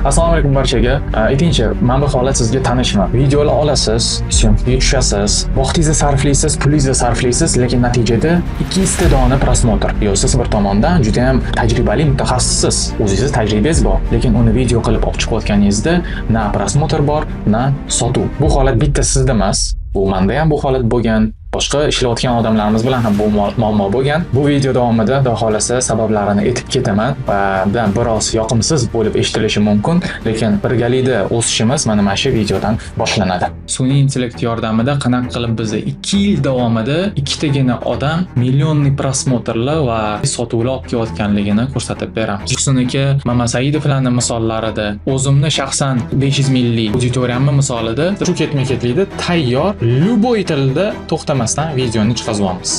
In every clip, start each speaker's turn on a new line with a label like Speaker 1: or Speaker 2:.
Speaker 1: Assalomu alaykum barchaga. Aytingchi, mana bu holat sizga tanishmi? Videolar olasiz, syomkaga tushasiz, vaqtingizni sarflaysiz, pulingizni sarflaysiz, lekin natijada ikki istedona prosmotr. Yo, siz bir tomondan juda ham tajribali mutaxassissiz. O'zingiz tajribangiz bor, lekin uni video qilib olib chiqayotganingizda na prosmotr bor, na sotuv. Bu holat bitta sizda emas. Bu menda ham bu holat bo'lgan. Boshqa ishlayotgan odamlarimiz bilan ham bu muammo bo'lgan. Bu video davomida Xudo xolasa sabablarini aytib ketaman va biroz yoqimsiz bo'lib eshitilishi mumkin, lekin birgalikda o'sishimiz mana shu videodan boshlanadi. Sun'iy intellekt yordamida qanaqa qilib bizni 2 yil davomida ikkitagina odam millionli prosmotrlar va sotuvlar olib kelayotganligini ko'rsatib beramiz. Xusuniki Mamasaidovlarning misollarida, o'zimni shaxsan 500 minglik auditoriyamni misolida shu ketma-ketlikda tayyor любой tilda to'xtamasdan videoni chiqazamiz.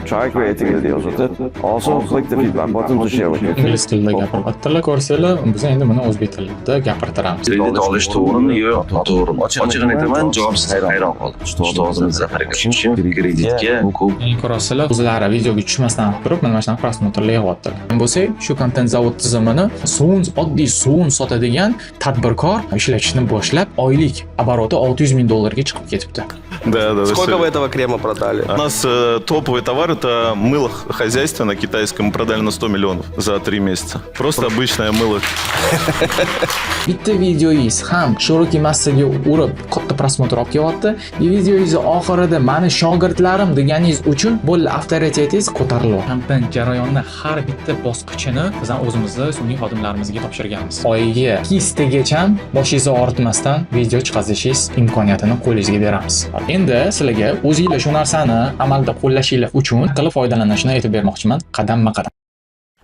Speaker 2: Try creating videos with it. Also click the feedback button to share with your
Speaker 1: Ingliz tilida gapiryaptilar, ko'rsanglar, biz endi buni o'zbek tilida gapirtiramiz.
Speaker 3: Kredit olish to'g'rimi yo noto'g'rimi? Ochig'ini aytaman, javobsiz hayron qoldim. Ustozimiz Zafar aka kreditga bu ko'p.
Speaker 1: Ko'rasizlar, o'zlari videoga tushmasdan turib, mana shunaqa prosmotrlar yig'yaptilar. Bo'lsa, shu kontent zavod tizimini oddiy suvun sotadigan tadbirkor ishlatishni boshlab, oylik oboroti $600,000 chiqib ketibdi.
Speaker 4: Да.
Speaker 5: Сколько вы этого крема продали?
Speaker 4: У нас топовый товар — это мыло хозяйственное китайское. Мы продали на 100 миллионов за 3 месяца. Просто обычное мыло.
Speaker 1: Bitta videoyingiz ham sho'riki massaga urib katta prosmotr olib kelyapti. Videoyingiz oxirida mani shogirdlarim deganingiz uchun bo'ldi avtoritetingiz ko'tariladi. Kontent jarayonida har bitta bosqichini biz o'zimizda sun'iy xodimlarimizga topshirganmiz. Oyiga 2 tagacha boshingizni og'ritmasdan video chiqarishingiz imkoniyatini qo'lingizga beramiz. Endi sizlarga o'zingizlar shu narsani amalda qo'llashingiz uchun qilib foydalanishni aytib bermoqchiman, qadamma-qadam.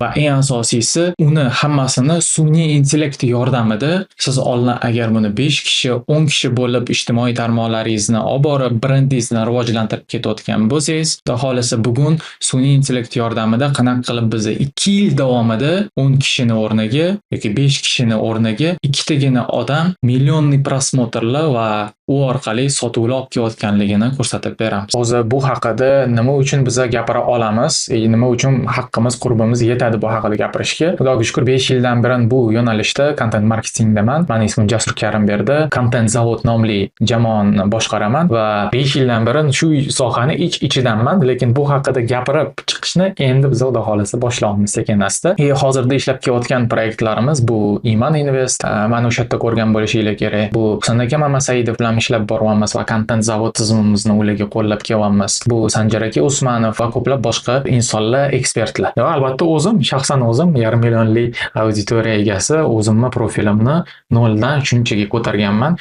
Speaker 1: Va eng asosiysi, uni hammasini sun'iy intellekt yordamida siz oldin agar buni 5 kishi, 10 kishi bo'lib ijtimoiy tarmoqlaringizni olib borib, brendingizni rivojlantirib ketayotgan bo'lsangiz, Xudo xolasa bugun sun'iy intellekt yordamida qanaqa qilib bizni 2 yil davomida 10 kishini o'rniga yoki 5 kishini o'rniga ikkitagina odam millionli prosmotrlar va u orqali sotuvlar olib kelayotganligini ko'rsatib beramiz. Hozir bu haqida nima uchun biz gapira olamiz, nima uchun haqqimiz, qurbimiz yetadi bu haqida gapirishga. Xudoga shukr, 5 yildan beri bu yo'nalishda content marketingdaman. Mening ismim Jasur Karimberdi, Content Zavod nomli jamoani boshqaraman va 5 yildan beri shu sohani ich-ichidanman, lekin bu haqida gapirib chiqishni endi biz Xudo xolasa boshlaymiz sekin-asta. Hozirda ishlab kelayotgan proyektlarimiz bu Iman Invest, mana o'sha yerda ko'rgan bo'lishinglar kerak. Bu Husan aka Mamasaidov bilan ishlab boryapmiz va content zavod tizimimizni ularga qo'llab kelyapmiz. Bu Sanjar aka Usmanov va ko'plab boshqa insonlar, ekspertlar. Va albatta o'zim, shaxsan o'zim 1,5 millionlik auditoriya egasi, o'zimni profilimni noldan shunchaga ko'targanman.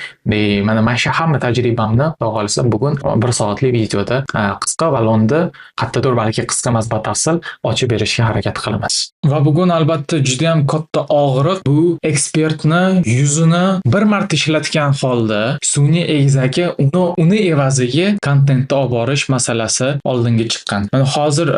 Speaker 1: Mana shu hamma tajribamni Xudo xolasa bugun 1 soatlik videoda qisqa va lo'nda, qattiqdir balki qisqa emas, batafsil ochib berishga harakat qilamiz. Va bugun albatta juda ham katta og'riq bu ekspertni yuzini bir marta ishlatgan holda sun'iy egizaki uni evaziga kontentni olib borish masalasi oldinga chiqqan. Mana hozir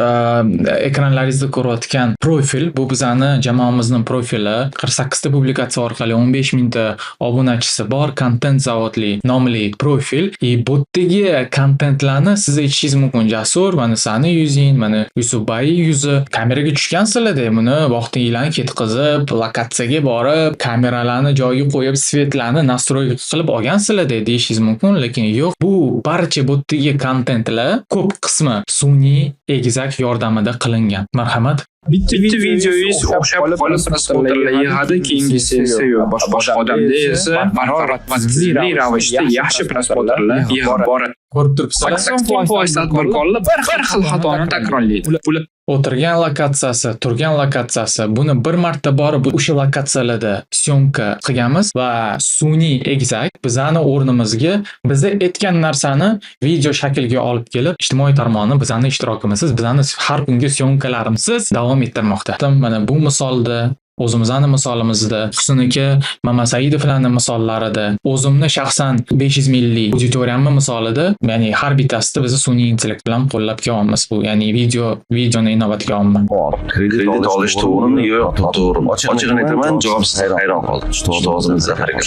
Speaker 1: ekranlaringizda ko'rayotgan profil bu bizning jamoamizning profili. 48 ta publikatsiya orqali 15 mingta obunachisi bor Content Zavodli nomli profil. Bu yerdagi kontentlarni siz aytishingiz mumkin, Jasur, mana sani yuzing, mana Yusufbay yuzi kameraga tushgansizlar-da, buni vaqtinglarni ketkazib, lokatsiyaga borib, kameralarni joyiga qo'yib, svetlarni nastroy qilib olgansizlar-da deyishingiz mumkin, lekin yo'q. Bu barcha bu yerdagi kontentlar ko'p qismi sun'iy egizak yordamida qilingan. Marhamat.
Speaker 6: Bitta videoyingiz o'xshab qolib prosmotrlar yig'adi, keyingisi esa yo'q. Boshqa odamda esa barharakat va ziyli ravishda yaxshi prosmotrlar yig'ib boradi.
Speaker 1: Ko'rib turibsizlar,
Speaker 6: 80% tadbirkorlar bir xil xatoni takrorlaydi. Ular
Speaker 1: o'tirgan lokatsiyasi, turgan lokatsiyasi, buni bir marta borib o'sha lokatsiyalarda syomka qilganmiz va sun'iy egizak bizani o'rnimizga bizni aytgan narsani video shaklga olib kelib, ijtimoiy tarmoqni bizani ishtirokimizsiz, bizani har kungi syomkalarimizsiz davom ettirmoqda. Mana bu misolda o'zimizning misolimizda, Husan aka Mamasaidovlarning misollarida, o'zimni shaxsan 500 minglik auditoriyamni misolida, ya'ni har bittasida biz sun'iy intellekt bilan qo'llab kelyapmiz. Bu ya'ni videoni inovatga olman.
Speaker 3: Kredit olish to'g'rimi yo noto'g'rimi? Ochig'ini aytaman, javobsiz hayron qoldim. Ustozimiz Zafar aka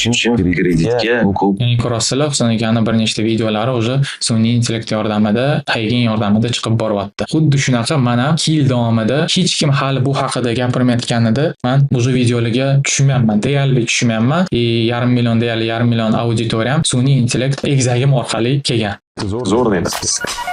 Speaker 3: kreditga bu ko'p.
Speaker 1: Ko'rasizlar, Husan akaning bir nechta videolari o'zi sun'iy intellekt yordamida, Haygen yordamida chiqib boryapti. Xuddi shunaqa mana 2 yil davomida hech kim hali bu haqida gapirmayotganida men man o'sha videolarga tushmayapman, deyarli tushmayapman. Yarim million deyarli yarim million auditoriyam sun'iy intellekt egzagim orqali kelgan.
Speaker 3: Zo'r deydi.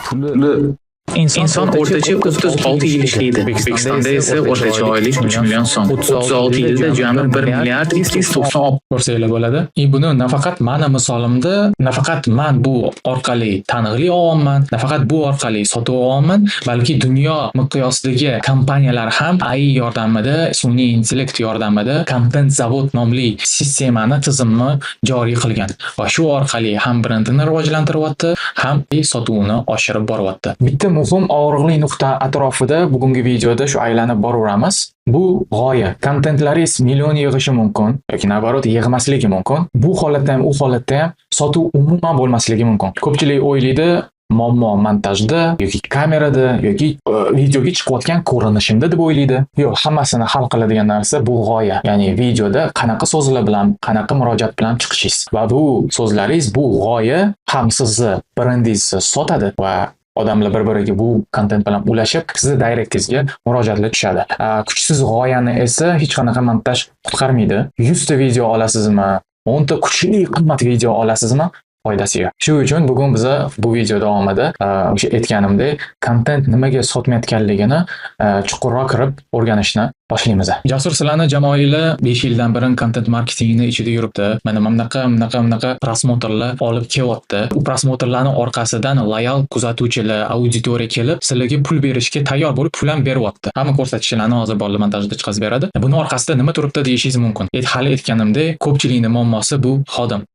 Speaker 3: Pulni
Speaker 1: Inson o'rtacha 36 yil ishlaydi. O'zbekistonda esa o'rtacha oylik 3 million so'm. 36 yilda jami 1 milliard 290 ko'rsanglar bo'ladi. Buni nafaqat mani misolimda, nafaqat men bu orqali taniqli olyapman, nafaqat bu orqali sotib olyapman, balki dunyo miqyosidagi kompaniyalar ham AI yordamida, sun'iy intellekt yordamida Content Zavod nomli sistemani, tizimni joriy qilgan va shu orqali ham brendini rivojlantiryapti, ham sotuvini oshirib boryapti. Bitta muhim og'riqli nuqta atrofida bugungi videoda shu aylanib boraveramiz. Bu g'oya. Kontentlaringiz million yig'ishi mumkin yoki nabarot yig'masligi mumkin. Bu holatda ham, u holatda ham sotuv umuman bo'lmasligi mumkin. Ko'pchilik o'ylaydi, muammo montajda yoki kamerada yoki videoga chiqayotgan ko'rinishimda deb o'ylaydi. Yo'q, hammasini hal qiladigan narsa bu g'oya. Ya'ni videoda qanaqa so'zlar bilan, qanaqa murojaat bilan chiqishingiz va bu so'zlaringiz, bu g'oya ham sizni brendingizni sotadi va odamlar bir-biriga bu kontent bilan ulashib, sizni direktingizga murojaatlar tushadi. Kuchsiz g'oyani esa hech qanaqa montaj qutqarmaydi. 100 ta video olasizmi, 10 ta kuchli qimmat video olasizmi? Foydasi yo'q. Shuning uchun bugun biz bu video davomida o'sha aytganimdek, kontent nimaga sotmayotganligini chuqurroq kirib o'rganishni boshlaymiz. Jasur, sizlarni jamoanglar 5 yildan beri kontent marketingini ichida yuribdi. Mana bunaqa prosmotrlar olib kelyapti. U prosmotrlarning orqasidan loyal kuzatuvchilar, auditoriya kelib, sizlarga pul berishga tayyor bo'lib, pul ham beryapti. Hamma ko'rsatishlarni hozir bolalar montajda chiqarib beradi. Buni orqasida nima turibdi deyishingiz mumkin. Hali aytganimdek, ko'pchilikning muammosi bu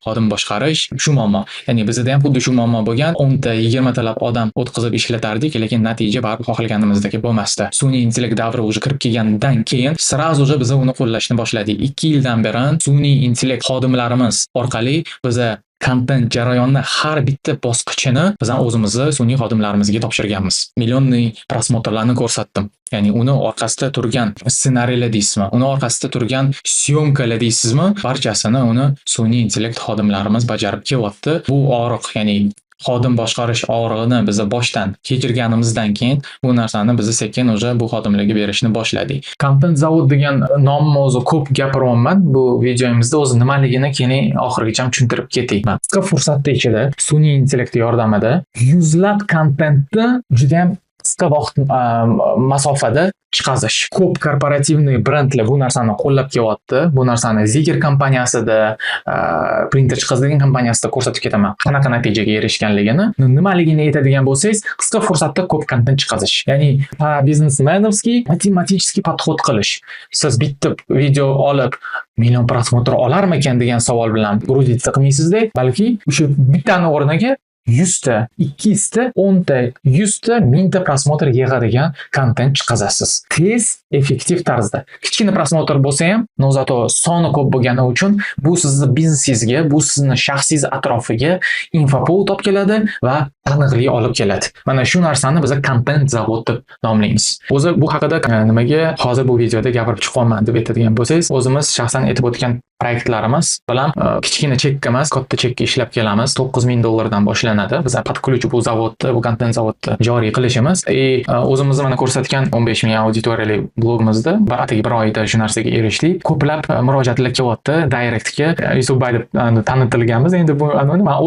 Speaker 1: xodim boshqarish, shu muammo. Ya'ni bizda ham xuddi shu muammo bo'lgan. 10 ta, 20 talab odam o'tkazib ishlatardik, lekin natija baribir xohlaganimizdek bo'lmasdi. Sun'iy intellekt davri уже kirib kelgandan keyin sразу же biz uni qo'llashni boshladik. 2 yildan beri sun'iy intellekt xodimlarimiz orqali biz kontent jarayonni har bitta bosqichini biz o'zimizni sun'iy xodimlarimizga topshirganmiz. Millionli prosmotrlarni ko'rsatdim. Ya'ni uni orqasida turgan ssenariylar deysizmi, uni orqasida turgan syomkalar deysizmi, barchasini uni sun'iy intellekt xodimlarimiz bajarib kelyapti. Bu og'riq, ya'ni xodim boshqarish og'rig'ini biz boshdan kechirganimizdan keyin bu narsani biz sekin o'sha bu xodimlarga berishni boshladik. Content Zavod degan nomni o'zi ko'p gapiryapman. Bu videomizda o'zi nimaligini keyin oxirigacha tushuntirib ketayman. Qisqa fursatda ichida sun'iy intellekt yordamida yuzlab kontentni juda ham qisqa vaqt masofada chiqazish. Ko'p korporativniy brendlar bu narsani qo'llab kelyapti. Bu narsani Zigger kompaniyasida, printer chiqazadigan kompaniyasida ko'rsatib ketaman. Qanaqa natijaga erishganligini, nimaligini aytadigan bo'lsangiz, qisqa fursatda ko'p kontent chiqazish. Ya'ni biznesmenovskiy, matematik podxod qilish. Siz bitta video olib million prosmotr olarmikan degan savol bilan gruzitsa qilmaysizda, balki o'sha bittani o'rniga 100 ta, 200 ta, 10 ta, 100 ta, 1000 ta prosmotr yig'adigan kontent chiqazasiz. Tez, effektiv tarzda. Kichkina prosmotr bo'lsa ham, nozato soni ko'p bo'lgani uchun bu sizni biznesingizga, bu sizni shaxsiy atrofiga infopovod olib keladi va taniqlik olib keladi. Mana shu narsani biz Content Zavod deb nomlaymiz. O'zi bu haqida nimaga hozir bu videoda gapirib chiqyapman deb aytadigan bo'lsangiz, o'zimiz shaxsan aytib o'tgan proyektlarimiz bilan kichkina chekka emas, katta chekka ishlab kelamiz. $9000 dan boshlanadi. Biz podключ bu zavodni, bu Content Zavodni joriy qilishimiz. O'zimizni mana ko'rsatgan 15000 auditoriyali blogimizda atigi bir oyda shu narsaga erishdik. Ko'plab murojaatlar kelyapti direktga. Yusufbay deb tanitilganmiz. Endi bu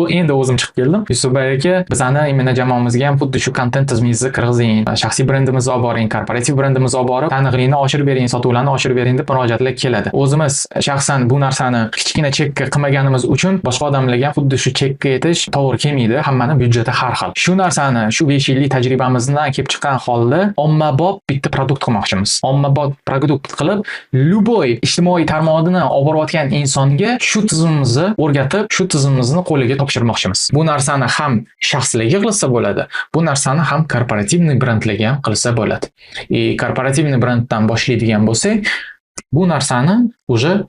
Speaker 1: endi o'zim chiqib keldim. Yusufbay aka, bizani imena jamoamizga ham xuddi shu kontent tizmingizni kirgizing, shaxsiy brendimizni olib boring, korporativ brendimizni olib borib, taniqlikni oshirib bering, sotuvlarni oshirib bering deb murojaatlar keladi. O'zimiz shaxsan bu narsani kichkina chekka qilmaganimiz uchun boshqa odamlarga xuddi shu chekka aytish to'g'ri kelmaydi. Hammani byudjeti har xil. Shu narsani, shu 5 yillik tajribamizdan kelib chiqqan holda ommabop bitta produkt qilmoqchimiz. Ommabop produkt qilib, любой ijtimoiy tarmog'ini olib borayotgan insonga shu tizimimizni o'rgatib, shu tizimimizni qo'liga topshirmoqchimiz. Bu narsani ham shaxslarga qilsa bo'ladi. Bu narsani ham korporativniy brendlarga ham qilsa bo'ladi. Korporativniy brenddan boshlaydigan bo'lsak, bu narsani уже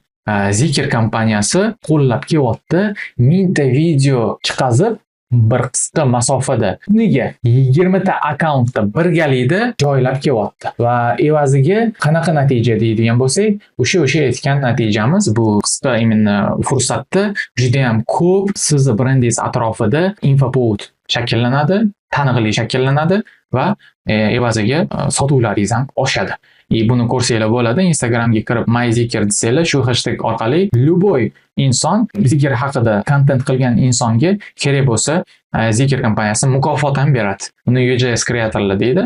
Speaker 1: Zikr kompaniyasi qo'llab kelyapti. 1000 ta video chiqazib bir qisqa masofada nega 20 ta akkauntda birgalikda joylab kelyapti va evaziga qanaqa natija deydigan bo'lsak, o'sha aytgan natijamiz bu qisqa imенно fursatda juda ham ko'p sizni brendingiz atrofida infopovod shakllanadi, taniqlik shakllanadi va evaziga sotuvlaringiz ham oshadi. И buni ko'rsanglar bo'ladi. Instagramga kirib myzikr desanglar, shu hashtag orqali любой inson zikr haqida kontent qilgan insonga kerak bo'lsa, Zikr kompaniyasi mukofot ham beradi. Uni UJS kreatorlar deydi.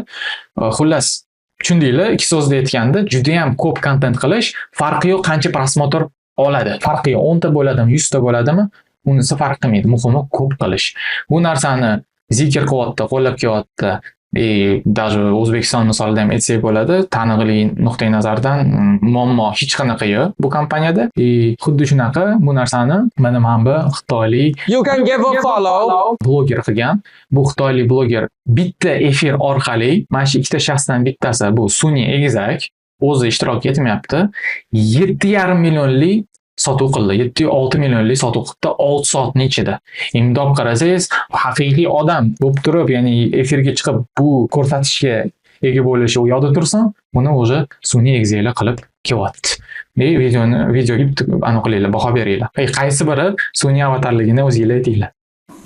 Speaker 1: Xullas, tushundinglar, ikki so'zda aytganda, juda ham ko'p kontent qilish farqi yo'q qancha prosmotr oladi. Farqi yo'q, 10 ta bo'ladimi, 100 ta bo'ladimi, unisi farq qilmaydi. Muhimi ko'p qilish. Bu narsani Zikr qilyapti, qo'llab kelyapti. Даже O'zbekiston misolida ham aytsak bo'ladi, taniqli nuqtai nazardan muammo hech qanaqa yo'q bu kompaniyada. Xuddi shunaqa bu narsani mana bu xitoylik
Speaker 5: You can give a follow.
Speaker 1: bloger qilgan. Bu xitoylik bloger bitta efir orqali, mana shu ikkita shaxsdan bittasi bu sun'iy egizak o'zi ishtirok etmayapti. 7,5 millionlik sotuv qildi. 7-6 millionlik sotuv qildi 6 soatning ichida. Imdob qarasangiz, haqiqiy odam bo'lib turib, ya'ni efirga chiqib bu ko'rsatishga ega bo'lishi u yoqda tursin, buni o'zi sun'iy egizaklar qilib kelyapti. Videoga aniqlanglar, baho beringlar. Qaysi biri sun'iy avatarligini o'zingizlar aytinglar.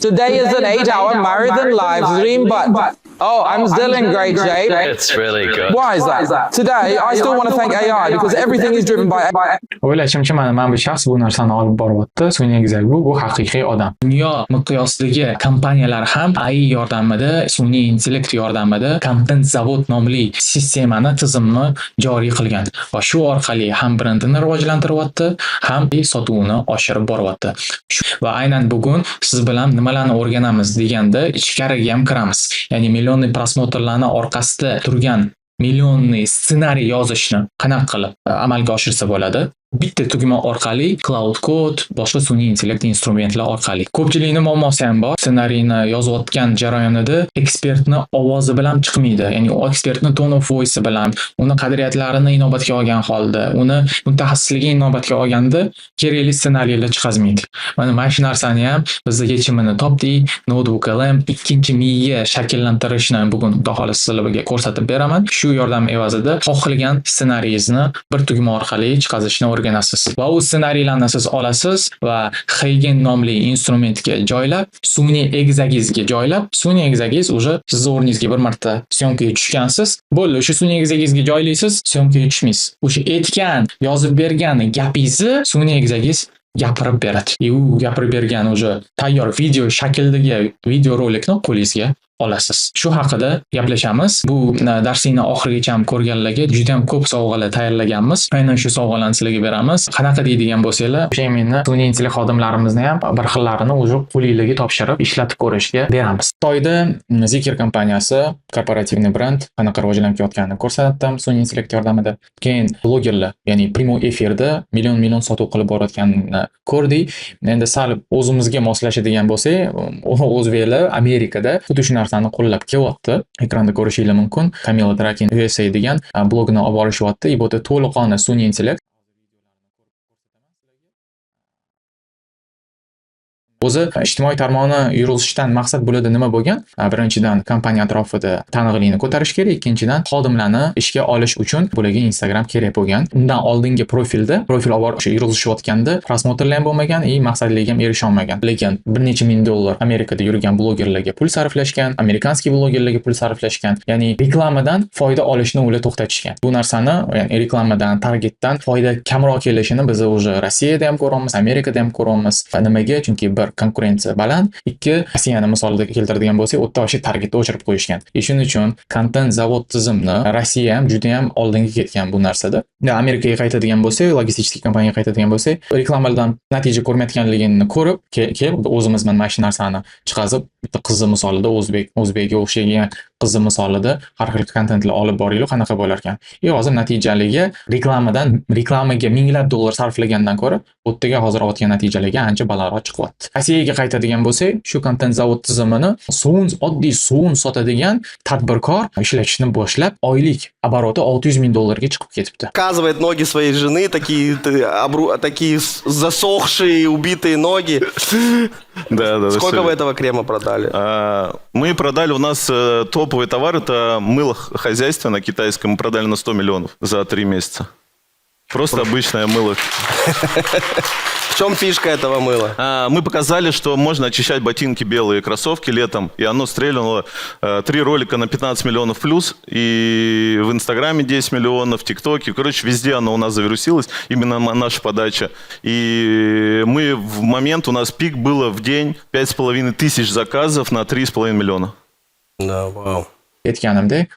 Speaker 5: Today is an 8-hour marathon live stream, but I'm still in great shape.
Speaker 7: It's really good.
Speaker 5: Why is that? Today, I still want to thank AI because everything is driven by AI.
Speaker 1: O'ylashimcha mana bu shaxs bu narsani olib boryapti. Sun'iy egizak bu haqiqiy odam. Dunyo miqyosidagi kompaniyalar ham AI yordamida, sun'iy intellekt yordamida Content Zavod nomli sistemani, tizimni joriy qilgan va shu orqali ham brendini rivojlantiryapti, ham sotuvini oshirib boryapti. Va aynan bugun siz bilan nimalarni o'rganamiz deganda ichkariga ham kiramiz. Ya'ni millionli prosmotrlarning orqasida turgan millionli ssenariy yozishni qanaqa qilib amalga oshirsa bo'ladi? Bitta tugma orqali, cloud code, boshqa sun'iy intellekt instrumentlar orqali. Ko'pchilikning muammosi ham bor. Ssenariyni yozayotgan jarayonida ekspertni ovozi bilan chiqmaydi. Ya'ni u ekspertni tone of voice bilan, uni qadriyatlarini inobatga olgan holda, uni mutaxassisligini inobatga olganda kerakli ssenariylar chiqazmaydi. Mana shu narsani ham biz yechimini topdik. Notebook LM ikkinchi miya shakllantirishni bugun xudo xohlasa sizlarga ko'rsatib beraman. Shu yordam evazida xohlagan ssenariyingizni bir tugma orqali chiqazishni o'rganasiz. Va u ssenariylarni siz olasiz va Heigen nomli instrumentga joylab, sun'iy egizagingizga joylab, sun'iy egizagingiz уже siz o'rningizga bir marta syomkaga tushgansiz. Bo'ldi, o'sha sun'iy egizagingizga joylaysiz, syomkaga tushmaysiz. O'sha aytgan, yozib bergan gapingizni sun'iy egizagingiz gapirib beradi. U gapirib bergan o'sha tayyor video shaklidagi video rolikni qo'lingizga olasiz. Shu haqida gaplashamiz. Bu darsning oxirigacha ham ko'rganlarga juda ham ko'p sovg'alar tayyorlaganmiz. Aynan shu sovg'alarni sizlarga beramiz. Qanaqa deydigan bo'lsanglar, o'sha endi sun'iy intellekt xodimlarimizni ham bir xillarini o'zi qo'lingizga topshirib ishlatib ko'rishga beramiz. Xitoyda Zikr kompaniyasi korporativniy brend qanaqa rivojlanib ketayotganini ko'rsatdim sun'iy intellekt yordamida. Keyin blogerlar, ya'ni primo efirda million sotuv qilib borayotganini ko'rdik. Endi sal o'zimizga moslashadigan bo'lsak, o'zbeklar Amerikada xuddi shu narsani qo'llab kelyapti. Ekranda ko'rishingiz mumkin. Camilla Drakin USA degan blogini olib borishyapti. Bu to'liqona sun'iy intellekt. O'zi ijtimoiy tarmoqni yurilishdan maqsad bo'ladi nima bo'lgan? Birinchidan kompaniya atrofida taniqlikni ko'tarish kerak, ikkinchidan xodimlarni ishga olish uchun bularga Instagram kerak bo'lgan. Undan oldingi profil olib borish yurilishayotganda prosmotrlar ham bo'lmagan, maqsadlarga ham erisha olmagan. Lekin bir necha ming dollar Amerikada yurgan blogerlarga pul sarflashgan, amerikanskiy blogerlarga pul sarflashgan. Ya'ni reklamadan foyda olishni ular to'xtatishgan. Bu narsani, ya'ni reklamadan, targetdan foyda kamroq kelishini biz o'zi Rossiyada ham ko'ramiz, Amerikada ham ko'ramiz. Va nimaga? Chunki bir konkurensiya baland, ikki Rossiyani misolida keltiradigan bo'lsak, o'tda o'sha targetni o'chirib qo'yishgan. Shuning uchun Content Zavod tizimni Rossiya ham juda ham oldinga ketgan bu narsada. Amerikaga qaytadigan bo'lsak, logistik kompaniyaga qaytadigan bo'lsak, reklamalardan natija ko'rmayotganligini ko'rib, kelib o'zimiz mana shu narsani chiqazib, bitta qizi misolida o'zbekga o'xshagan qizi misolida har xil kontentlar olib boringlar, qanaqa bo'lar ekan. Hozir natijaliga reklamaga minglab dollar sarflagandan ko'ra, o'ttiga hozir olayotgan natijalarga ancha balandroq chiqyapti. Rossiyaga qaytadigan bo'lsak, shu Content Zavod tizimini oddiy sovun sotadigan tadbirkor ishlatishni boshlab, oylik oboroti 600 ming dollarga chiqib ketibdi.
Speaker 5: Показывает ноги своей жены, такие засохшие, убитые ноги.
Speaker 4: Да.
Speaker 5: Сколько вы этого крема продали?
Speaker 4: Мы продали, у нас топовый товар, это мыло хозяйственное китайское, мы продали на 100 миллионов за 3 месяца. Просто обычное мыло.
Speaker 5: В чем фишка этого мыла?
Speaker 4: Мы показали, что можно очищать ботинки белые кроссовки летом, и оно стрельнуло 3 ролика на 15 миллионов плюс, и в Инстаграме 10 миллионов, в ТикТоке, короче, везде оно у нас завирусилось, именно наша подача. И мы в момент, у нас пик было в день 5500 заказов на 3,5 миллиона.
Speaker 5: Да, вау.
Speaker 1: Aytganimdek,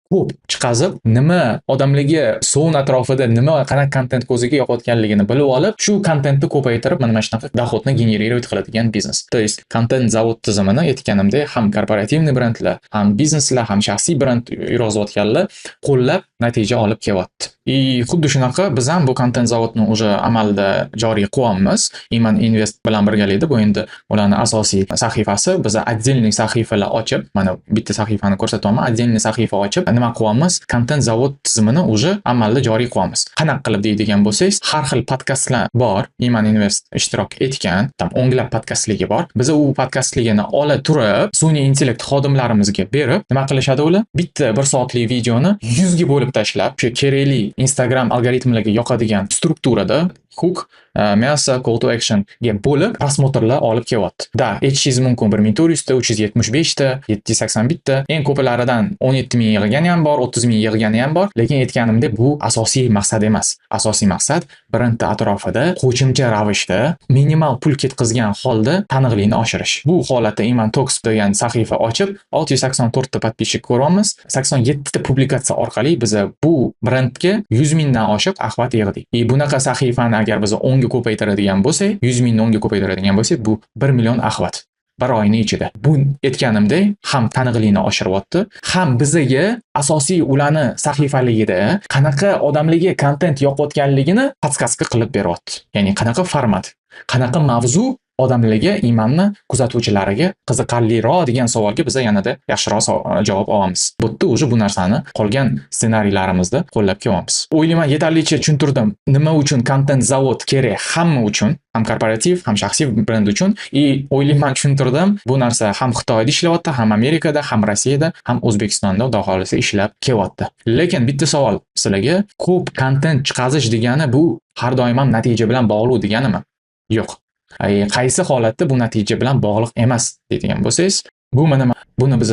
Speaker 1: ko'p chiqazib, nima odamlarga suvun atrofida nima qanaqa kontent ko'ziga yoqayotganligini bilib olib, shu kontentni ko'paytirib mana shunaqa dohodni generировать qiladigan biznes. То есть kontent zavod tizimini aytganimdek, ham korporativniy brendlar, ham bizneslar, ham shaxsiy brend yurg'izayotganlar qo'llab natija olib kelyapti. Xuddi shunaqa biz ham bu kontent zavodni уже amalda joriy qilyapmiz. Iman Invest bilan birgalikda bu endi ularning asosiy sahifasi. Biz отдельный sahifalar ochib, mana bitta sahifani ko'rsatyapman, отдельный sahifa ochib, nima qilyapmiz? Kontent zavod tizimini уже amalda joriy qilyapmiz. Qanaqa qilib deydigan bo'lsangiz, har xil podkastlar bor. Iman Invest ishtirok etgan, tam o'nglab podkastligi bor. Biz u podkastligini ola turib, sun'iy intellekt xodimlarimizga berib, nima qilishadi ular? Bitta 1 soatlik videoni 100 ga bo'lib tashlab, shu kerakli Instagram algoritmlariga yoqadigan strukturada hook, mesa, call to action ga bo'lib prosmotrlar olib kelyapti. Da, aytishingiz mumkin 1400 ta, 375 ta, 781 ta, eng ko'plaridan 17 ming yig'gani ham bor, 30 ming yig'gani ham bor, lekin aytganimdek bu asosiy maqsad emas. Asosiy maqsad brendni atrofida qo'shimcha ravishda minimal pul ketkazgan holda taniqlikni oshirish. Bu holatda Iman Talks degan sahifa ochib 684 ta podpishchik ko'ryapmiz. 87 ta publikatsiya orqali biz bu brendga 100 mingdan oshiq axlat yig'dik. Bunaqa sahifani agar biz 10 ga ko'paytiradigan bo'lsak, 100 mingni 10 ga ko'paytiradigan bo'lsak, bu 1 million axlat. Bir oyning ichida. Bu aytganimdek ham taniqlikni oshiryapti, ham bizga asosiy ularni sahifaligida qanaqa odamlarga kontent yoqayotganligini podskaska qilib beryapti. Ya'ni qanaqa format, qanaqa mavzu odamlarga, Imanni kuzatuvchilariga qiziqarliroq degan savolga biz yanada yaxshiroq javob olamiz. Bu yerda уже bu narsani qolgan ssenariylarimizda qo'llab kelyapmiz. O'ylayman yetarlicha tushuntirdim. Nima uchun kontent zavod kerak hamma uchun, ham korporativ, ham shaxsiy brend uchun. O'ylayman tushuntirdim. Bu narsa ham Xitoyda ishlayapti, ham Amerikada, ham Rossiyada, ham O'zbekistonda xudo xolisa ishlab kelyapti. Lekin bitta savol sizlarga, ko'p kontent chiqarish degani bu har doim ham natija bilan bog'liq deganimi? Yo'q. Qaysi holatda bu natija bilan bog'liq emas deydigan bo'lsangiz, bu mana buni biz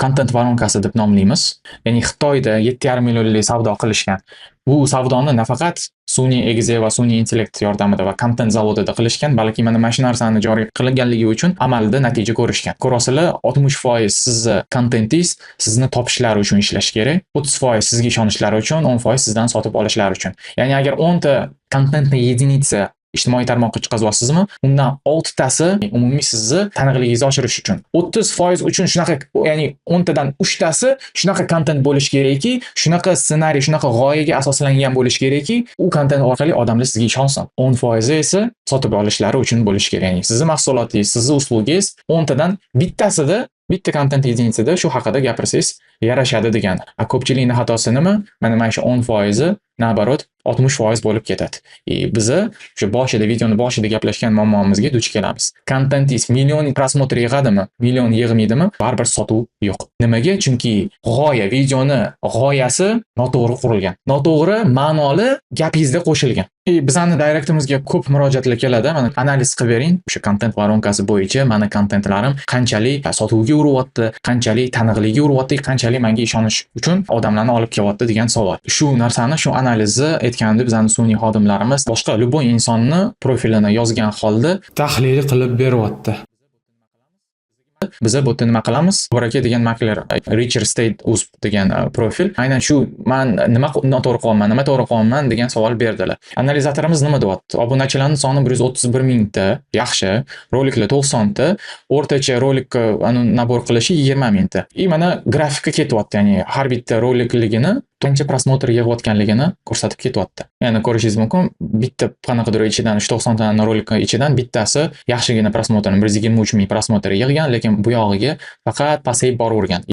Speaker 1: kontent voronkasi deb nomlaymiz. Ya'ni Xitoyda 7,5 millionlik savdo qilishgan. Bu savdoni nafaqat sun'iy egiza va sun'iy intellekt yordamida va kontent zavodida qilishgan, balki mana shu narsani joriy qilganligi uchun amalda natija ko'rishgan. Ko'rasizlar, 60% sizni kontentingiz sizni topishlari uchun ishlash kerak, 30% sizga ishonishlari uchun, 10% sizdan sotib olishlari uchun. Ya'ni agar 10 ta kontentni единица ijtimoiy tarmoqqa chiqazyapsizmi, undan 6 tasi umumiy sizni taniqligingizni oshirish uchun. 30% uchun shunaqa, ya'ni 10 tadan 3 tasi shunaqa kontent bo'lish kerakki, shunaqa ssenariy, shunaqa g'oyaga asoslangan bo'lish kerakki, u kontent orqali odamlar sizga ishonsin. 10% esa sotib olishlari uchun bo'lish kerak. Ya'ni sizning mahsulotingiz, sizning uslugingiz 10 tadan bittasida, bitta kontent единицада shu haqida gapirsangiz yarashadi degani. Ko'pchilikning xatosi nima? Mana shu 10% nabarot 60% bo'lib ketadi. Biz o'sha boshida, videoni boshida gaplashgan muammomizga duch kelamiz. Kontentingiz million prosmotr yig'adimi, million yig'maydimi? Baribir sotuv yo'q. Nimaga? Chunki g'oya, videoni g'oyasi noto'g'ri qurilgan. Noto'g'ri ma'noli gapingizda qo'shilgan. Bizning direktimizga ko'p murojaatlar keladi. Mana analiz qilib bering. O'sha kontent voronkasi bo'yicha meni kontentlarim qanchalik sotuvga uryapti, qanchalik taniqlikka uryapti, qanchalik menga ishonish uchun odamlarni olib kelyapti degan savol. Shu narsani, shu analizni aytganimda bizning sun'iy xodimlarimiz boshqa любой insonni profilini yozgan holda tahlil qilib beryapti. Biz bu yerda nima qilamiz? Boraka degan makler, Richard State Usp degan profil. Aynan shu men nima noto'g'ri qilyapman, nima to'g'ri qilyapman degan savol berdilar. Analizatorimiz nima deyapti? Obunachilarning soni 131 mingta, yaxshi. Roliklar 90 ta, o'rtacha rolikka nabor qilishi 20 mingta. Mana grafikka ketyapti, ya'ni har bitta rolikligini qancha prosmotr yig'ayotganligini ko'rsatib ketyapti. Ya'ni ko'rishingiz mumkin, bitta qanaqadir ichidan 90 ta rolik ichidan bittasi yaxshigina prosmotrni 123 ming prosmotr yig'gan, lekin bu yog'iga faqat pasayib boravergan.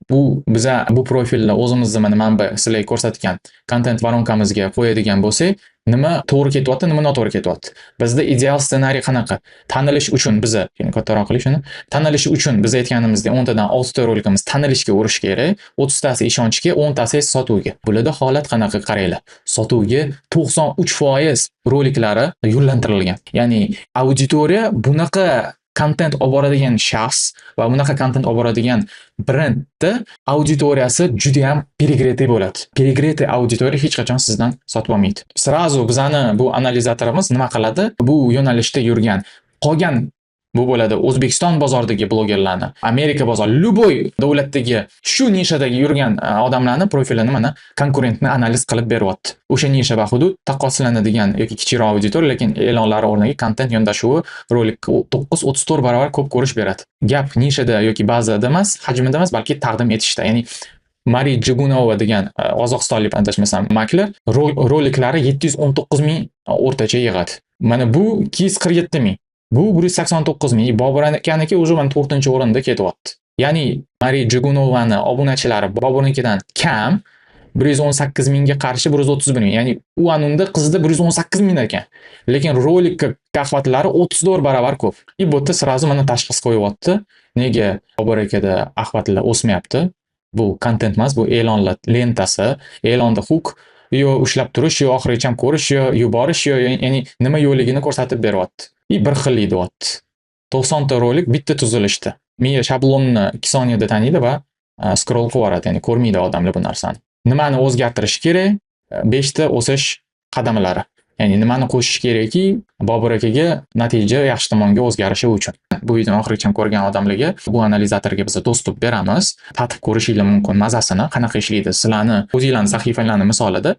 Speaker 1: Bu biza bu profilni o'zimizni mana manba sizlarga ko'rsatgan kontent voronkamizga qo'yadigan bo'lsak, nima to'g'ri ketyapti, nima noto'g'ri ketyapti. Bizda ideal ssenariy qanaqa? Tanilish uchun biza, ya'ni kattaroq qilish shuni. Tanilish uchun biz aytganimizdek 10 tadan 6 ta rolikimiz tanilishga urish kerak, 30 tasi ishonchga, 10 tasi esa sotuvga. Bularda holat qanaqa qaranglar. Sotuvga 93% roliklari yo'llantirilgan. Ya'ni auditoriya bunaqa kontent olib boradigan shaxs va bunaqa kontent olib boradigan brendni auditoriyasi juda ham перегретый bo'ladi. Перегретый auditoriya hech qachon sizdan sotib olmaydi. Srazu bizani bu analizatorimiz nima qiladi? Bu yo'nalishda yurgan qolgan bu bo'ladi O'zbekiston bozoridagi blogerlarni, Amerika bozori, любой davlatdagi shu nishadagi yurgan odamlarni profilini mana konkurentni analiz qilib beryapti. O'sha nisha va hudud taqqoslanadigan yoki kichikroq auditoriya, lekin e'lonlari o'rniga kontent yondashuvi rolikka 9-34 barobar ko'p ko'rish beradi. Gap nishada yoki bazada emas, hajmida emas, balki taqdim etishda. Ya'ni Mari Jigunova degan qozog'istonlik adashmasam makler roliklari 719 ming o'rtacha yig'adi. Mana bu 247 ming. Bu 189 ming. Bobur akaniki уже 4-o'rinda ketyapti. Ya'ni Mari Jigunovani obunachilari Boburnikidan kam, 118 mingga qarshi 131 ming. Ya'ni u anunda qizida 118 ming ekan. Lekin rolikka axvatlari 34 barobar ko'p. Bu yerda srazu mana tashxis qo'yyapti. Nega Bobur akada axvatlar o'smayapti? Bu kontent emas, bu e'lonlar lentasi, e'londa hook yo ushlab turish, yo oxirigacha ko'rish, yo yuborish, yo ya'ni nima yo'ligini ko'rsatib beryapti. Bir xil deyapti. 90 ta rolik bitta tuzilishda. Miya shablonni 2 soniyada taniydi va scroll qilib yuboradi, ya'ni ko'rmaydi odamlar bu narsani. Nimani o'zgartirish kerak? 5 ta o'sish qadamlari. Ya'ni nimani qo'shish kerakki, Bobur akaga natija yaxshi tomonga o'zgarishi uchun. Bu videoni oxirigacha ko'rgan odamlarga bu analizatorga biz dostуп beramiz. Tatib ko'rishingiz mumkin mazasini, qanaqa ishlaydi. Sizlarni o'zingizlarning sahifalarni misolida,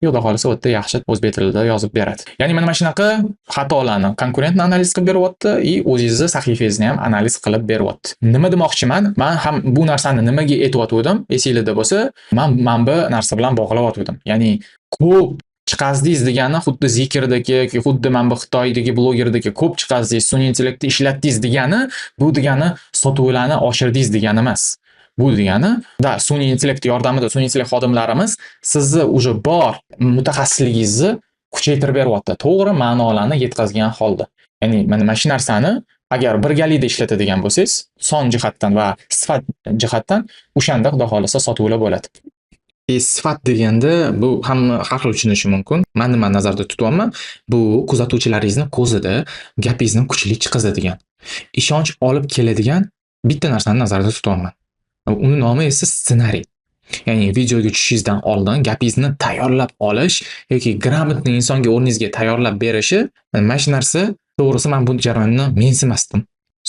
Speaker 1: yo'lda qolsa u yerda yaxshi o'zbek tilida yozib beradi. Ya'ni mana shunaqa xatolarni konkurentni analiz qilib beryapti, o'zingizni sahifangizni ham analiz qilib beryapti. Nima demoqchiman? Men ham bu narsani nimaga aytayotgandim? Esingizda bo'lsa, men bu narsa bilan bog'layotgandim. Ya'ni ko'p chiqazdingiz degani xuddi Zikirdagi yoki xuddi mana bu Xitoydagi blogerdagi ko'p chiqazdingiz, sun'iy intellektni ishlatdingiz degani, bu degani sotuvlarni oshirdingiz degani emas. Bu degani, sun'iy intellekt yordamida sun'iy intellekt xodimlarimiz sizni уже bor mutaxassisligingizni kuchaytirib beryapti. To'g'ri ma'nolarni yetkazgan holda. Ya'ni mana shu narsani agar birgalikda ishlatadigan bo'lsangiz, son jihatdan va sifat jihatdan o'shanda xudo xolasa sotuvlar bo'ladi. Sifat deganda bu hamma har xil tushunishi mumkin. Men nima nazarda tutyapman? Bu kuzatuvchilaringizni ko'zida gapingizni kuchli chiqazadigan, ishonch olib keladigan bitta narsani nazarda tutyapman. Uni nomi esa ssenariy. Ya'ni videoga tushishingizdan oldin gapingizni tayyorlab olish yoki gрамотный insonga o'rningizga tayyorlab berishi, mana shu narsa to'g'risi men bu jarayonni mensimasdim.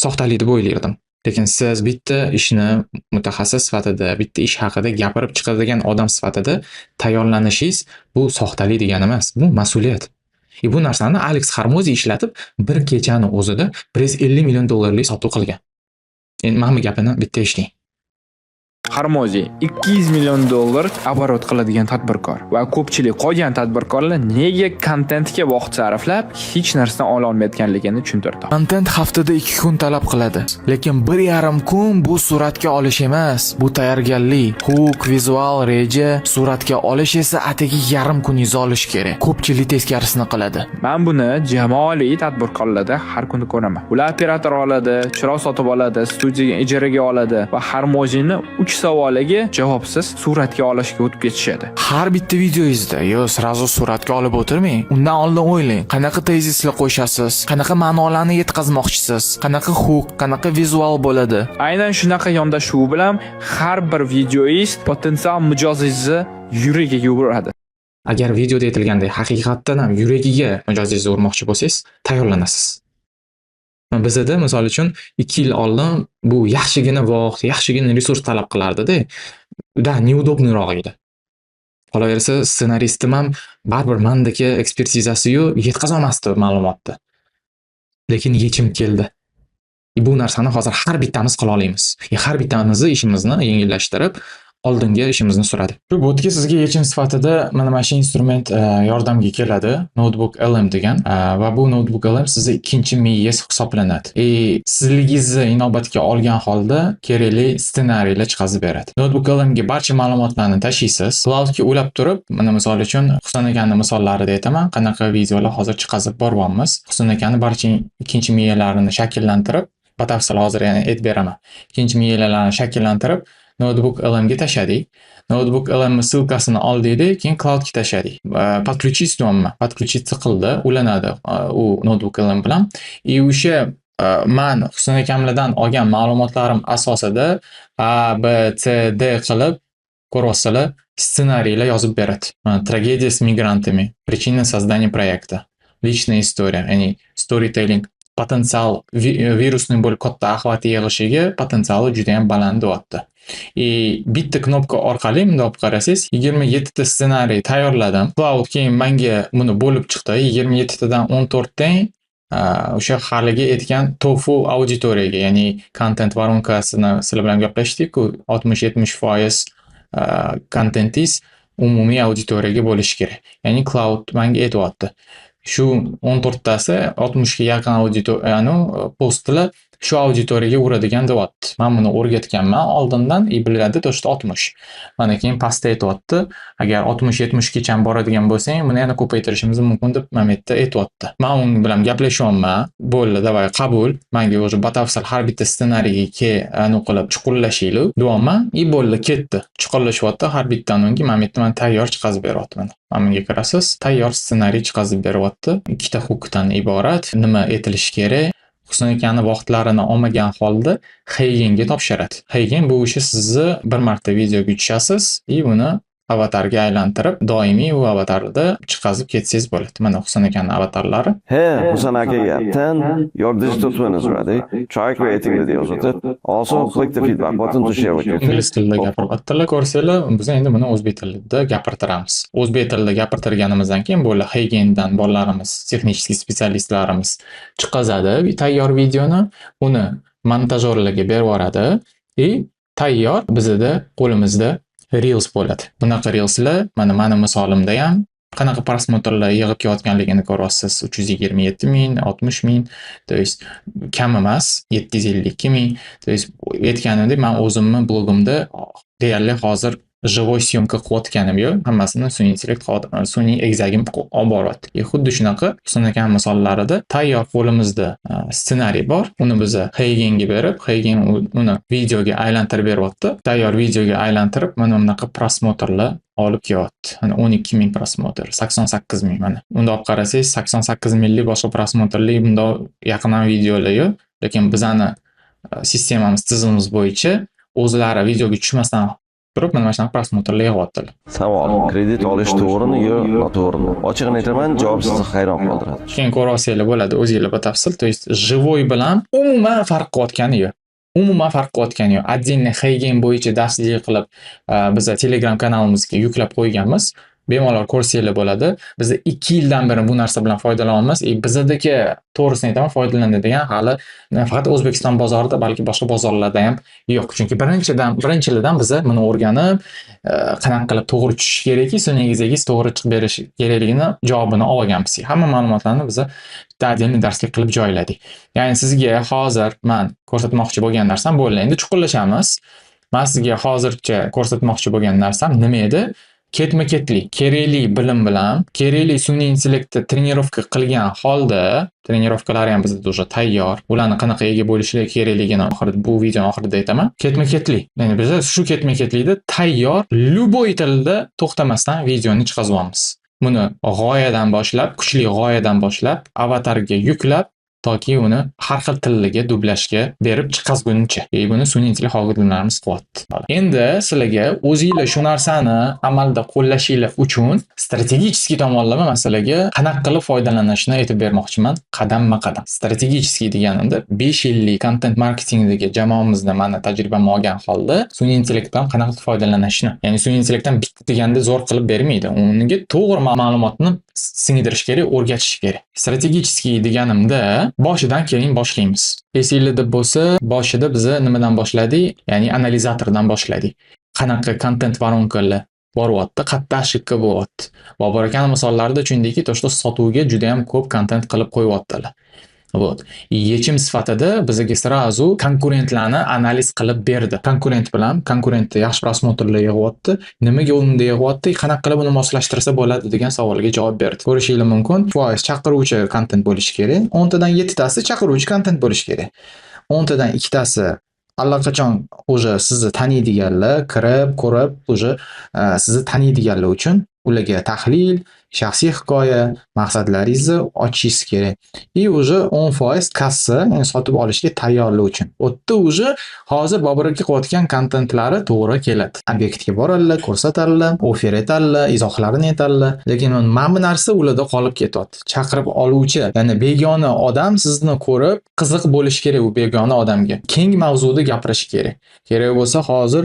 Speaker 1: Soxtalik deb o'ylardim. Lekin siz bitta ishni mutaxassis sifatida, bitta ish haqida gapirib chiqadigan odam sifatida tayyorlanishingiz bu soxtalik degani emas, bu mas'uliyat. Bu narsani Alex Hormozi ishlatib, bir kechani o'zida $150 million sotuv qilgan. Endi men bu gapini bitta eshiting.
Speaker 6: Hormozi $200 million оборот qiladigan tadbirkor va ko'pchilik qolgan tadbirkorlar nega kontentga vaqt sarflab hech narsa ola olmayotganligini tushuntirdi.
Speaker 1: Kontent haftada 2 kun talab qiladi, lekin 1,5 kun bu suratga olish emas, bu tayyorgarlik, hook, vizual, reja, suratga olish esa atigi yarim kuningiz olish kerak. Ko'pchilik teskarisini qiladi.
Speaker 6: Men buni jamoali tadbirkorlarda har kuni ko'raman. Ular operator oladi, chiroq sotib oladi, studiyaga ijaraga oladi va Hormozini 3 savoliga javobsiz suratga olishga o'tib ketishadi.
Speaker 1: Har bitta videoyingizda yo srazu suratga olib o'tirmang. Undan oldin o'ylang, qanaqa tezislar qo'shasiz, qanaqa ma'nolarni yetkazmoqchisiz, qanaqa hook, qanaqa vizual bo'ladi.
Speaker 6: Aynan shunaqa yondashuv bilan har bir videoyingiz potensial mijozingizni yuragiga uradi.
Speaker 1: Agar videoda aytilgandek haqiqatdan ham yuragiga mijozingizni urmoqchi bo'lsangiz, tayyorlanasiz. Bizda misol uchun 2 yil oldin bu yaxshigina vaqt, yaxshigina resurs talab qilardi-da. Da neudobniyroq edi. Qolaversa, ssenaristim ham baribir mendagi ekspertizasi-yu yetkaza olmasdi ma'lumotni. Lekin yechim keldi. Bu narsani hozir har bittamiz qila olamiz. Har bittamiz ishimizni yengillashtirib oldingi ishimizni suradi. Shu botga sizga yechim sifatida mana shu instrument yordamga keladi. Notebook LM degan va bu Notebook LM sizning ikkinchi miyangiz hisoblanadi. Sizligingizni inobatga olgan holda kerakli ssenariylar chiqarib beradi. Notebook LM ga barcha ma'lumotlarni tashiysiz. Cloudga ulab turib, mana misol uchun Husan akanning misollarida aytaman, qanaqa videolar hozir chiqarib boryapmiz. Husan akanning barcha ikkinchi miyalarini shakllantirib, batafsil hozir yana aytib beraman. Ikkinchi miyalarni shakllantirib Notebook LM ga tashladik. Notebook LM ссылкасini oldik, keyin cloudga tashladik. Подключить deyapman. Подключиться qildi, ulanadi u Notebook LM bilan. O'sha men Husan akamlardan olgan ma'lumotlarim asosida A, B, C, D qilib ko'rasizlar, ssenariylar yozib beradi. Tragediya с мигрантами, причины создания проекта, личная история, ya'ni storytelling, potensial virusning bo'lib katta ahvati yig'ishiga potensiali juda ham baland deyapti. Bitta knopka orqali bunday olib qarasangiz 27 ta ssenariy tayyorladim. Cloud keyin menga buni bo'lib chiqdi. 27 tadan 14 tang o'sha haligi aytgan tofu auditoriyaga, ya'ni content voronkasini sizlar bilan gaplashdik-ku, 60-70% kontentingiz umumiy auditoriyaga bo'lishi kerak. Ya'ni cloud menga aytyapti. Shu 14 tasi 60 ga yaqin auditoriyani postlar shu auditoriyaga uradigan deyapti. Men buni o'rgatganman oldindan, biladi to'shda 60. Mana keyin pastda aytyapti, agar 60-70 gacha boradigan bo'lsang, buni yana ko'paytirishimiz mumkin deb Mametda aytyapti. Men uning bilan gaplashyapman. Bo'ldi, davay qabul. Menga o'zi batafsil har bitta ssenariyga qilib chuqurlashinglar deyapman. Bo'ldi, ketdi. Chuqurlashyapti har bittani Mametda men tayyor chiqarib beryapman. Mana bunga qarasiz, tayyor ssenariy chiqarib beryapti. Ikkita hookdan iborat. Nima aytilishi kerak? Husan akanning vaqtlarini olmagan holda Heigenga topshiradi. Heigen bu ishi sizni bir marta videoga tushasiz va buni avatarga aylantirib, doimiy u avatarda chiqazib ketsangiz bo'ladi. Mana Husan akanning avatarlari.
Speaker 2: Hey, Husan akaga 10, your digital twin is ready. Try creating videos with it. Also, click the feedback button to share with your
Speaker 1: Ingliz tilida gapiryaptilar, ko'rsanglar, biz endi buni o'zbek tilida gapirtiramiz. O'zbek tilida gapirtirganimizdan keyin bo'ldi Heigendan bolalarimiz, texnik specialistlarimiz chiqazadi tayyor videoni, uni montajyorlarga berib yuboradi va tayyor bizda qo'limizda Reels bo'ladi. Bunaqa Reelslar mana misolimda ham qanaqa prosmotrlar yig'ib kelayotganligini ko'rasiz. 327 ming, 60 ming, to есть kam emas, 752 ming. To есть aytganimdek, men o'zimni blogimda deyarli hozir живой syomka qilayotganim yo'q. Hammasini sun'iy intellekt sun'iy egzagim olib boryapti. Xuddi shunaqa Husan aka misollarida tayyor qo'limizda ssenariy bor. Uni biz Heigenga berib, Heigen uni videoga aylantirib beryapti. Tayyor videoga aylantirib, mana bunaqa prosmotrlar olib kelyapti. Mana 12 ming prosmotr, 88 ming mana. Unda olib qarasangiz 88 minglik boshqa prosmotrli bunda yaqindan videolar yo'q, lekin bizani sistemamiz tizimimiz bo'yicha o'zlari videoga tushmasdan turib mana shunaqa prosmotrlar yig'yaptilar.
Speaker 2: Savol, kredit olish to'g'rimi yo noto'g'rimi? Ochig'ini aytaman, javob sizni hayron qoldiradi.
Speaker 1: Keyin ko'rasizlar bo'ladi o'zingizlar batafsil, to есть живой bilan umuman farq qilayotgani yo'q. Umuman farq qilayotgani yo'q. Отдельно Heigen bo'yicha darslik qilib biz Telegram kanalimizga yuklab qo'yganmiz. Bemalol ko'rsanglar bo'ladi. Biz 2 yildan beri bu narsa bilan foydalanamiz. Bizdagi to'g'risini aytaman, foydalanadigan hali faqat O'zbekiston bozorida, balki boshqa bozorlarda ham yo'q. Chunki birinchilardan biz buni o'rganib, qanaqa qilib to'g'ri tushish kerakki, sun'iy to'g'ri chiqib berish kerakligini javobini olganmiz. Hamma ma'lumotlarni biz ta'dilni darslik qilib joyladik. Ya'ni sizga hozir men ko'rsatmoqchi bo'lgan narsam bo'ldi. Endi chuqurlashamiz. Men sizga hozircha ko'rsatmoqchi bo'lgan narsam nima edi? Ketma-ketlik, kerakli bilim bilan, kerakli sun'iy intellektni trenirovka qilgan holda, trenirovkalar ham bizda уже tayyor. Ularni qanaqa ega bo'lishligi kerakligini oxirida bu videoning oxirida aytaman. Ketma-ketlik. Ya'ni biz shu ketma-ketlikda tayyor, любой tilda to'xtamasdan videoni chiqaryapmiz. Buni g'oyadan boshlab, kuchli g'oyadan boshlab, avatarga yuklab, toki uni har xil tillarga dublashga berib chiqazguncha. Buni sun'iy intellekt xodimlarimiz qilyapti. Endi sizlarga o'zingizlar shu narsani amalda qo'llashinglar uchun strategik tomonlama masalaga qanaqa qilib foydalanishni aytib bermoqchiman, qadamma-qadam. Strategik deganimda 5 yillik content marketingdagi jamoamizda mana tajribam olgan holda sun'iy intellektdan qanaqa qilib foydalanishni, ya'ni sun'iy intellektdan bitta deganda zo'r qilib bermaydi. Unga to'g'ri ma'lumotni singdirish kerak, o'rgatish kerak. Strategik deganimda boshidan keyin boshlaymiz. Esingizda bo'lsa, boshida biz nimadan boshladik? Ya'ni analizatordan boshladik. qanaqa kontent воронкалар boryapti, qattiq ошибка bo'lyapti. Bobur akani misollarida tushundiki, to что sotuvga juda ham ko'p kontent qilib qo'yyaptilar. Вот. Yechim sifatida bizga sразу konkurentlarni analiz qilib berdi. Konkurentda yaxshi prosmotrlar yig'yapti. Nimaga unda yig'yapti? Qanaqa qilib uni moslashtirsa bo'ladi degan savolga javob berdi. Ko'rishingiz mumkin. Foiz chaqiruvchi kontent bo'lishi kerak. 10 tadan 7 tasi chaqiruvchi kontent bo'lishi kerak. 10 tadan 2 tasi allaqachon o'zi sizni taniydiganlar, kirib, ko'rib, o'zi sizni taniydiganlar uchun ularga tahlil, shaxsiy hikoya, maqsadlaringizni ochishingiz kerak. И уже 10% kassa, ya'ni sotib olishga tayyorlik uchun. O'tda уже hozir Bobur aka qilayotgan kontentlari to'g'ri keladi. Obyektga boradilar, ko'rsatadilar, offer etadilar, izohlarini aytadilar. Lekin mana bu narsa ularda qolib ketyapti. Chaqirib oluvchi, ya'ni begona odam sizni ko'rib, qiziq bo'lishi kerak u begona odamga. Keng mavzuda gapirish kerak. Kerak bo'lsa hozir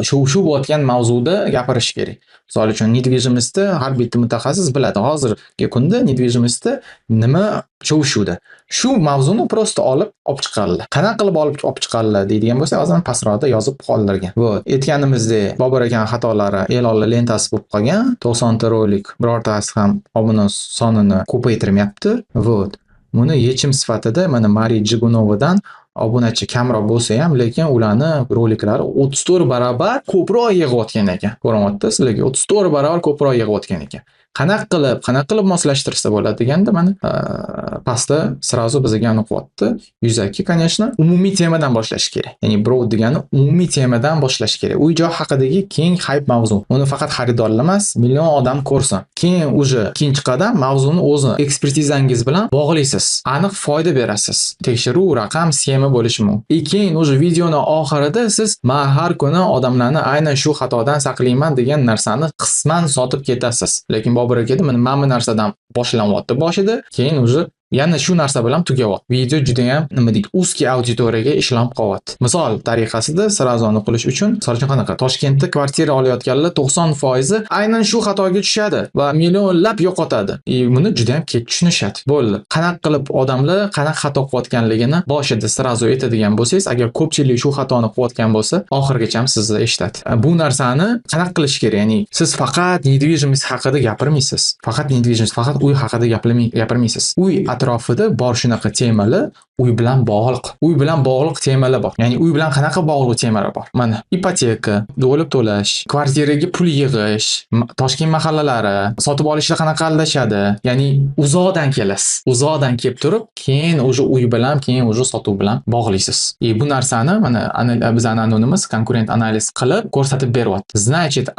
Speaker 1: shu bo'layotgan mavzuda gapirish kerak. Misol uchun недвижимостьda har bitta mutaxassis biladi. Hozirgi kunda недвижимостьda nima shovshuvda. Shu mavzuni prosta olib chiqadilar. Qanaqa qilib olib chiqadilar deydigan bo'lsa, hozir pastroqda yozib qoldirgan. Bu aytganimizdek, Bobur akaning xatolari e'lonlar lentasi bo'lib qolgan. 90 ta rolik birortasi ham obuna sonini ko'paytirmayapti. Вот. Buni yechim sifatida mana Mariya Jigunovadan obunachi kamroq bo'lsa ham, lekin ularni roliklari 34 barobar ko'proq yig'ayotgan ekan. Ko'ryapsiz, sizlarga 34 barobar ko'proq yig'ayotgan ekan. Qanaqa qilib moslashtirsa bo'ladi deganda mana pastda sразу bizga aniqyapti. Yuzaki, конечно, umumiy temadan boshlash kerak. Ya'ni broad degani umumiy temadan boshlash kerak. Uy joy haqidagi keng hype mavzu. Uni faqat xaridorlar emas, million odam ko'rsin. Keyin уже ikkinchi qadam mavzuni o'zi ekspertizangiz bilan bog'laysiz. Aniq foyda berasiz. Tekshiruv, raqam, sxema bo'lishi mumkin. Keyin уже videoning oxirida siz men har kuni odamlarni aynan shu xatodan saqlayman degan narsani qisman sotib ketasiz. Lekin Bobur akada mana bu narsadan boshlanyapti boshida, keyin уже yana shu narsa bilan tugayapti. Video juda ham nima deydi, узкий auditoriyaga ishlanib qolyapti. Misol tariqasida sразу qilish uchun, misol uchun qanaqa Toshkentda kvartira olayotganlar 90% aynan shu xatoga tushadi va millionlab yo'qotadi. Buni juda ham kech tushunishadi. Bo'ldi. Qanaqa qilib odamlar qanaqa xato qilayotganligini boshida sразу aytadigan bo'lsangiz, agar ko'pchilik shu xatoni qilayotgan bo'lsa, oxirgacha ham sizni eshitadi. Bu narsani qanaqa qilish kerak? Ya'ni siz faqat недвижимость haqida gapirmaysiz. Faqat uy haqida gapirmaysiz. Uy atrofida bor shunaqa temalar, uy bilan bog'liq temalar bor. Ya'ni uy bilan qanaqa bog'liq temalar bor? Mana ipoteka, do'lib to'lash, kvartiraga pul yig'ish, Toshkent mahallalari, sotib olishda qanaqa aldashadi. Ya'ni uzoqdan kelasiz. Uzoqdan kelib turib, keyin o'sha uy bilan, keyin o'sha sotuv bilan bog'laysiz. Bu narsani mana biz anonimiz konkurent analiz qilib ko'rsatib beryapti. Значит,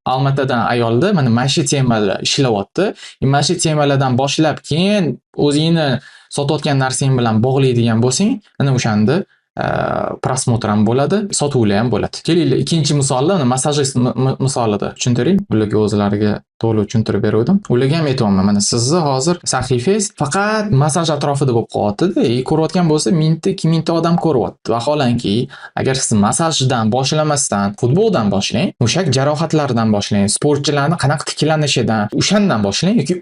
Speaker 1: Almatadan ayolda mana shu temalar ishlayapti. Mana shu temalardan boshlab, keyin o'zingni sotayotgan narsang bilan bog'laydigan bo'lsang, ana o'shanda prosmotr ham bo'ladi, sotuvlar ham bo'ladi. Keling, ikkinchi misolni massajist misolida tushuntiring. Ularga o'zlariga to'liq tushuntirib berdim. Ularga ham aytayapman, mana sizni hozir sahifangiz faqat massaj atrofida bo'lib qolyapti-da, ko'rayotgan bo'lsa 1000 ta odam ko'ryapti. Vaholanki, agar siz massajdan boshlamasdan, futboldan boshlang, mushak jarohatlaridan boshlang, sportchilarni qanaqa tiklanishidan, o'shandan boshlang yoki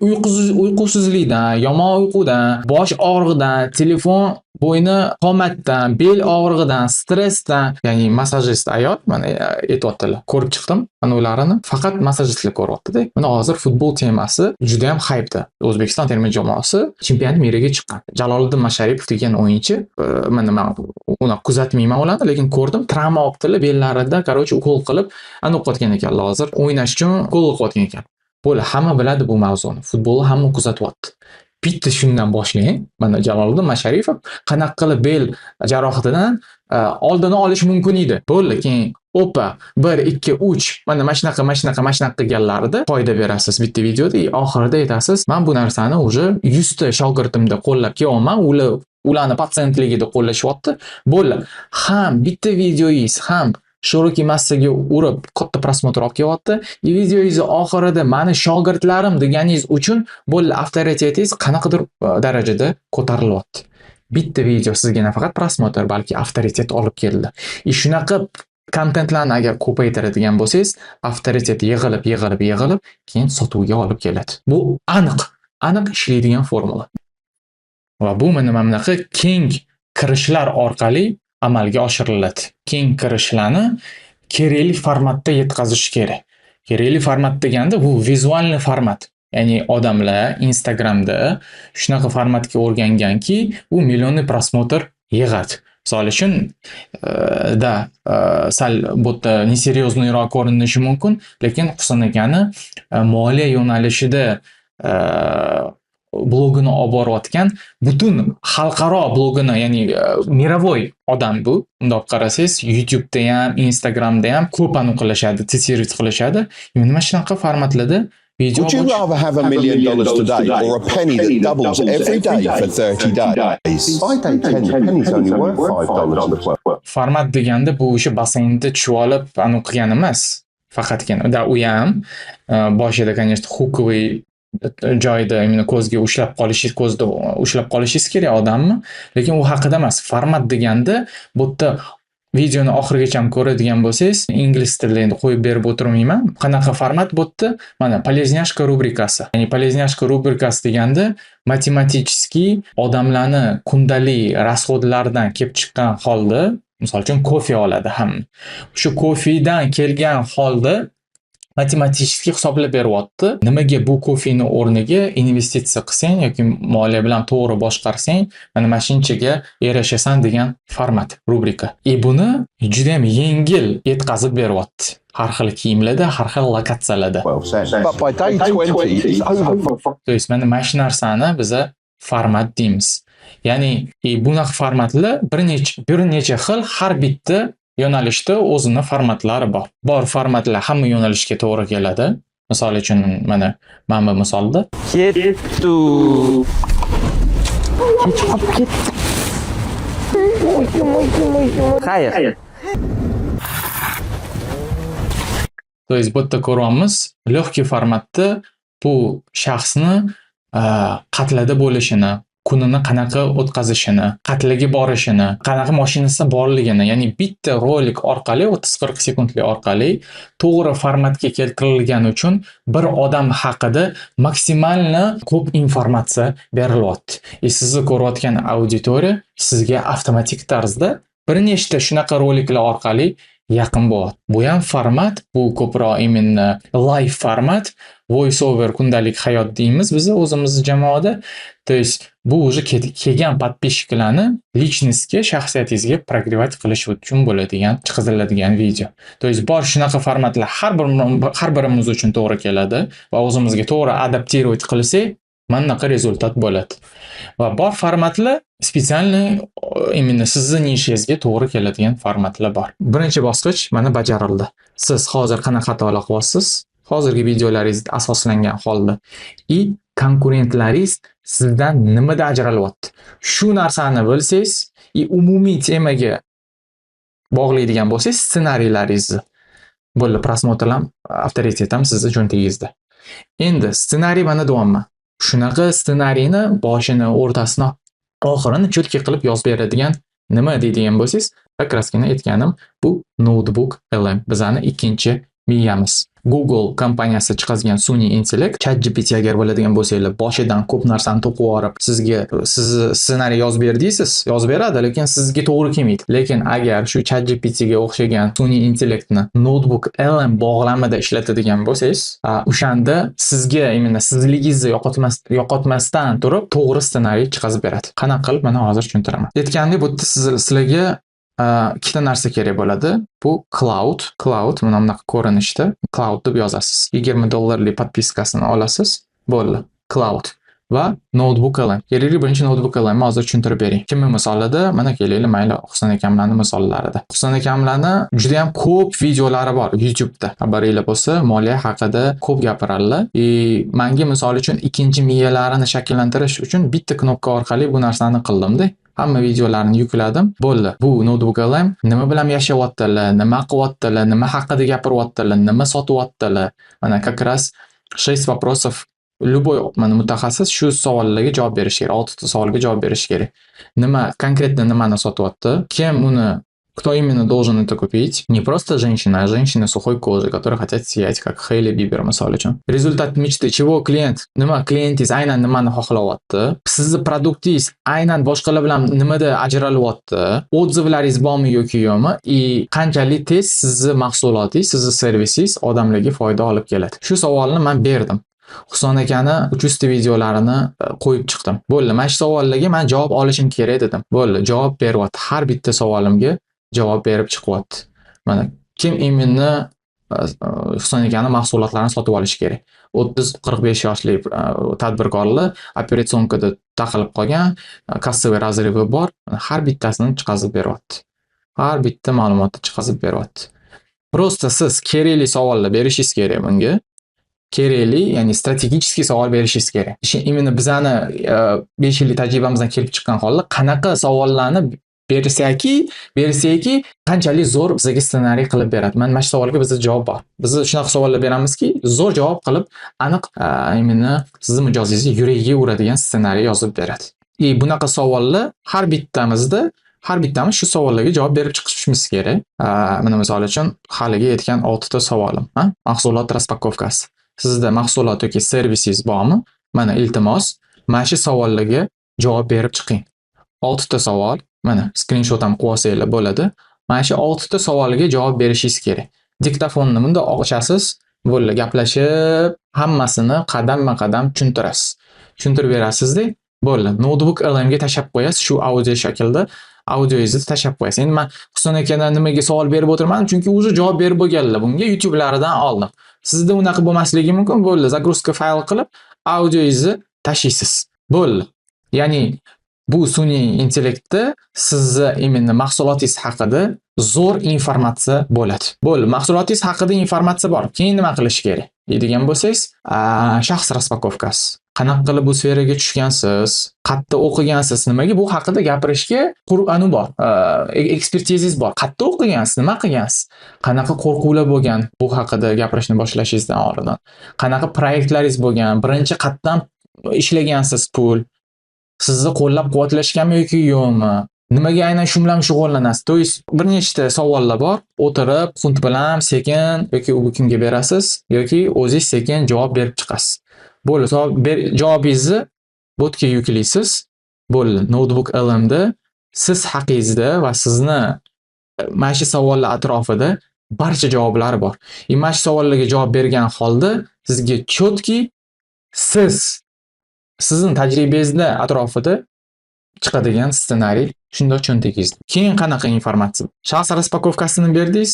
Speaker 1: uyqusizlikdan, yomon uyqudan, bosh og'rig'idan, telefon bo'yni qomatdan, bel og'rig'idan, stressdan, ya'ni massajist ayol mana aytayaptilar. Ko'rib chiqdim, mana ularni faqat massajistlar ko'ryapti-da. Mana hozir futbol temasi juda ham hype'da. O'zbekiston terma jamoasi chempionat meriga chiqqan. Jaloliddin Masharipov degan o'yinchi, mana men uni kuzatmayman ularni, lekin ko'rdim, travma olibdilar, bellarida, короче, ukol qilib, o'qiyotgan ekanlar hozir. O'ynash uchun ukol qilib ekan. Bo'ldi, hamma biladi bu mavzuni. Futbolni hamma kuzatyapti. Bitta shundan boshlang. Mana Jaloliddin Masharipov qanaqa qilib bel jarohatidan oldini olish mumkin edi. Bo'ldi, keyin opa 1 2 3 mana shunaqa qilganlarida foyda berasiz bitta videoda. Oxirida aytasiz, men bu narsani уже 100 ta shogirdimda qo'llab kelyapman. Ularni patsentligida qo'llashyapti. Bo'ldi. Ham bitta videoyingiz ham Shorokiy massaga urib katta prosmotr olib kelyapti. Videoyingiz oxirida meni shogirdlarim deganingiz uchun bo'ldi, avtoritetingiz qanaqadir darajada ko'tarilyapti. Bitta video sizga nafaqat prosmotr, balki avtoritet olib keldi. Shunaqa kontentlarni agar ko'paytiradigan bo'lsangiz, avtoritet yig'ilib, keyin sotuvga olib keladi. Bu aniq ishlaydigan formula. Va bu mana bunaqa keng kirishlar orqali amalga oshiriladi. Keng kirishlarni kerakli formatda yetkazish kerak. Kerakli format deganda bu vizualniy format. Ya'ni odamlar Instagramda shunaqa formatga o'rganganki, u millionli prosmotr yig'adi. Misol uchun, sal bu yerda neseryozniyroq ko'rinishi mumkin, lekin Husan akani moliya yo'nalishida blogini olib borayotgan butun xalqaro blogini, ya'ni mirovoy odam bu. Unda olib qarasangiz, YouTube'da ham, Instagram'da ham ko'p qilishadi, testировать qilishadi. Nima shunaqa formatlarda video
Speaker 7: Would you rather have $1 million today or a penny that doubles every day for 30 days? I think 10 pennies only worth $5.
Speaker 1: Format deganda bu o'sha basseynda tushib olib, qilgan emas. Faqatgina u ham boshida, конечно, hukoviy joyda imini ko'zda ushlab qolishingiz kerak odamni, lekin u haqida emas. Format deganda bu yerda videoni oxirigacha ko'radigan bo'lsangiz, ingliz tilida endi qo'yib berib o'tirmayman. Qanaqa format bu yerda? Mana polezняшка rubrikasi. Ya'ni polezняшка rubrikasi deganda matematik odamlarni kundalik rasxodlaridan kelib chiqqan holda, misol uchun kofe oladi hamma. Shu kofedan kelgan holda matematik hisoblab beryapti. Nimaga bu kofeni o'rniga investitsiya qilsang yoki moliya bilan to'g'ri boshqarsang, mana shunchaga erashasan degan format, rubrika. Buni juda ham yengil yetkazib beryapti. Har xil kiyimlarda, har xil lokatsiyalarda.
Speaker 7: But by day 20, it's over.
Speaker 1: To есть mana shu narsani biza format deymiz. Ya'ni bunaqa formatlar bir necha xil, har bitta yo'nalishda o'zini formatlari bor. Bor formatlar hamma yo'nalishga to'g'ri keladi. Misol uchun mana bu misolda
Speaker 5: Kettu. Xayr.
Speaker 1: To есть bu yerda ko'ryapmiz, lегкий formatda bu shaxsni qatlada bo'lishini, kunini qanaqa o'tkazishini, qatlaga borishini, qanaqa mashinasi borligini, ya'ni bitta rolik orqali 30-40 sekundlik orqali to'g'ri formatga keltirilgani uchun bir odam haqida maksimalni ko'p informatsiya berilyapti. Sizni ko'rayotgan auditoriya sizga avtomatik tarzda bir nechta shunaqa roliklar orqali yaqin bo'ladi. Bu ham format, bu ko'proq imенно live format, voice over, kundalik hayot deymiz biz o'zimizni jamoada. То есть bu уже kelgan подписчикlarni личностьga, shaxsiyatingizga прогревать qilish uchun bo'ladigan, chiqariladigan video. То есть bor shunaqa formatlar har birimiz uchun to'g'ri keladi va o'zimizga to'g'ri adaptirovat qilsak, manaqa rezultat bo'ladi. Va bor formatlar spesialniy imенно sizni nishangizga to'g'ri keladigan formatlar bor. Birinchi bosqich mana bajarildi. Siz hozir qanaqa xatolar qilyapsiz? Hozirgi videolaringiz asoslangan holda konkurentlaringiz sizdan nimada ajralyapti? Shu narsani bilsangiz, umumiy temaga bog'laydigan bo'lsangiz, ssenariylaringizni bo'ldi, prosmotrlar avtoritet ham sizni cho'ntagingizda. Endi ssenariy mana deyapman. Shunaqa ssenariyni boshini, o'rtasini, oxirini cho'tka qilib yozib beradigan nima deydigan bo'lsangiz, akrasgina aytganim, bu notebook LM, bizani ikkinchi miyamiz. Google kompaniyasi chiqargan sun'iy intellekt, ChatGPT agar bo'ladigan bo'lsanglar, boshidan ko'p narsani to'qib olib, sizga ssenariy yozib ber deysiz, yozib beradi, lekin sizga to'g'ri kelmaydi. Lekin agar shu ChatGPT ga o'xshagan sun'iy intellektni notebook LM bog'lamada ishlatadigan bo'lsangiz, o'shanda sizga imенно sizligingizni yo'qotmasdan turib to'g'ri ssenariy chiqarib beradi. Qanaqa qilib, mana hozir tushuntiraman. Aytgandek, bu yerda sizlarga ikkita narsa kerak bo'ladi. Bu cloud mana bunaqa ko'rinishda cloud deb yozasiz. $20 podpiskasini olasiz. Bo'ldi. Cloud va notebook LM. Kerakli birinchi notebook LM hozir tushuntirib bering. Kimni misolida? Mana kelayli, mayli Husan akamlarning misollarida. Husan akamlarning juda ham ko'p videolari bor YouTube'da. Xabaringlar bo'lsa, moliya haqida ko'p gapiradilar. Menga misol uchun ikkinchi miyalarini shakllantirish uchun bitta knopka orqali bu narsani qildim-da. Hamma videolarini yukladim. Bo'ldi. Bu notebook LM nima bilan yashayaptilar, nima qilyaptilar, nima haqida gapiryaptilar, nima sotyaptilar. Mana как раз 6 вопросов. Любой mutaxassis shu savollarga javob berish kerak. 6 ta savolga javob berish kerak. Nima konkretno nimani sotyapti? Kim uni Кто именно должен это купить? Не просто женщина, а женщина сухой кожи, которые хотят сиять, как Хейли Бибер, misol uchun. Результат мечты. Чего клиент? Nima klientingiz aynan nimani xohlayapti? Sizni produktingiz aynan boshqalar bilan nimada ajralyapti? Odzivlaringiz bormi yoki yo'qmi? И qanchalik tez sizni mahsulotingiz, sizni servisingiz odamlarga foyda olib keladi? Shu savolni men berdim. Husan akani 300 ta videolarini qo'yib chiqdim. Bo'ldi, mana shu savollarga men javob olishim kerak dedim. Bo'ldi, javob beryapti. Har bitta savolimga javob berib chiqyapti. Mana kim imенно Husan akani mahsulotlarini sotib olishi kerak. 30-45 yoshli tadbirkorlar operatsionkada taqilib qolgan, kassaviy razrivi bor. Har bittasini chiqazib beryapti. Har bitta ma'lumotni chiqazib beryapti. Просто siz kerakli savollar berishingiz kerak bunga. Kerakli, ya'ni strategический savol berishingiz kerak. Именно bizani 5 yillik tajribamizdan kelib chiqqan holda qanaqa savollarni bersaki, qanchalik zo'r bizga ssenariy qilib beradi. Mana shu savolga bizda javob bor. Biz shunaqa savollar beramizki, zo'r javob qilib, aniq именно sizning mijozingizning yuragiga uradigan ssenariy yozib beradi. Bunaqa savollar har bittamiz shu savollarga javob berib chiqishimiz kerak. Mana misol uchun haliga aytgan 6 ta savolim, mahsulot raspakovkasi. Sizda mahsulot yoki servisingiz bormi? Mana iltimos, mana shu savollarga javob berib chiqing. 6 ta savol, mana screenshot ham qo'yib olsanglar bo'ladi. Mana shu 6 ta savolga javob berishingiz kerak. Diktafonni bunda ochasiz, bo'ldi, gaplashib, hammasini qadamma-qadam tushuntirasiz. Tushuntirib berasizda, bo'ldi. Notebook LMga tashab qo'yasiz, shu audio shaklda audioingizni tashab qo'yasiz. Endi men Husan akadan nimaga savol berib o'tirmadim, chunki o'zi javob berib bo'lganlar bunga YouTube'laridan oldim. Sizda unaqa bo'lmasligi mumkin, bo'ldi. Загрузка fayl qilib, audioingizni tashiysiz. Bo'ldi. Ya'ni bu sun'iy intellektda sizni именно mahsulotingiz haqida zo'r informatsiya bo'ladi. Bo'ldi, mahsulotingiz haqida informatsiya bor. Keyin nima qilish kerak? Deydigan bo'lsangiz, shaxs raspakovkasi. Qanaqa qilib bu sferaga tushgansiz? Qayerda o'qigansiz? Nimaga bu haqida gapirishga qur'ani bor, ekspertizangiz bor. Qayerda o'qigansiz? Nima qilgansiz? Qanaqa qo'rquvlar bo'lgan bu haqida gapirishni boshlashingizdan oldin? Qanaqa proyektlaringiz bo'lgan? Birinchi qayerdan ishlagansiz pul? Sizni qo'llab-quvvatlashganmi yoki yo'qmi? Nimaga aynan shu bilan shug'ullanasiz? To есть bir nechta savollar bor. O'tirib, funt bilan sekin yoki u kimga berasiz yoki o'zingiz sekin javob berib chiqasiz. Bo'ldi, javobingizni botga yuklaysiz. Bo'ldi, notebook LMda siz haqingizda va sizni mana shu savollar atrofida barcha javoblar bor. Mana shu savollarga javob bergan holda sizga chotki sizning tajribangizda atrofida chiqadigan ssenariy shundoq cho'ntagingizda. Keyin qanaqa informatsiya? Shaxs raspakovkasini berdingiz,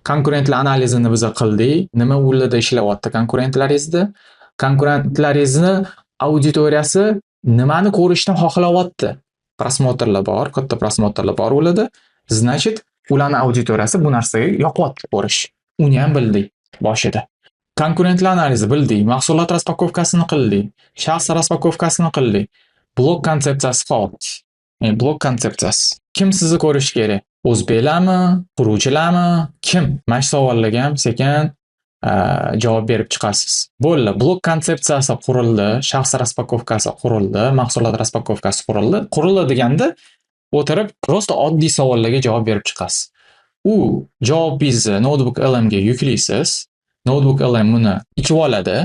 Speaker 1: konkurentlar analizini biz qildik. Nima ularda ishlayapti konkurentlaringizda? Konkurentlaringizni auditoriyasi nimani ko'rishni xohlayapti? Prosmotrlar bor, katta prosmotrlar bor ularda. Значит, ularning auditoriyasi bu narsaga yoqyapti ko'rish. Uni ham bildik boshida. Konkurentlar analizi bildik, mahsulot raspakovkasini qildik, shaxs raspakovkasini qildik. Blok konsepsiyasi qoldi. Blok konsepsiyasi. Kim sizni ko'rish kerak? O'zbeklarmi, quruvchilarmi? Kim? Mana shu savollarga ham sekin javob berib chiqasiz. Bo'ldi, blok konsepsiyasi qurildi, shaxs raspakovkasi qurildi, mahsulot raspakovkasi qurildi. Qurildi deganda o'tirib prosta oddiy savollarga javob berib chiqasiz. U javobingizni notebook LMga yuklaysiz. Notebook LM buni ichib oladi.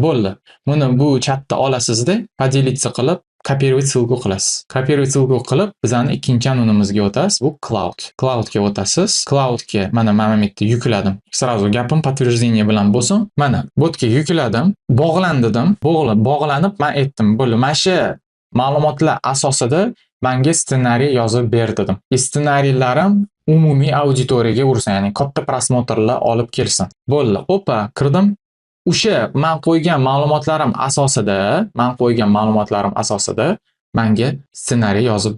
Speaker 1: Bo'ldi. Buni bu chatda olasizda, поделиться qilib, kopировать ссылку qilasiz. Kopировать ссылку qilib, bizning ikkinchi anonimizga o'tasiz, bu cloud. Cloudga o'tasiz. Cloudga mana bitta yukladim. Сразу gapim подтверждение bilan bo'lsin. Mana botga yukladim, bog'lan dedim. Bog'lanib men aytdim. Bo'ldi. Mana shu ma'lumotlar asosida menga ssenariy yozib ber dedim. Ssenariylarim umumiy auditoriyaga ursin, ya'ni katta prosmotrlar olib kelsin. Bo'ldi. Opa, kirdim. O'sha men qo'ygan ma'lumotlarim asosida menga ssenariy yozib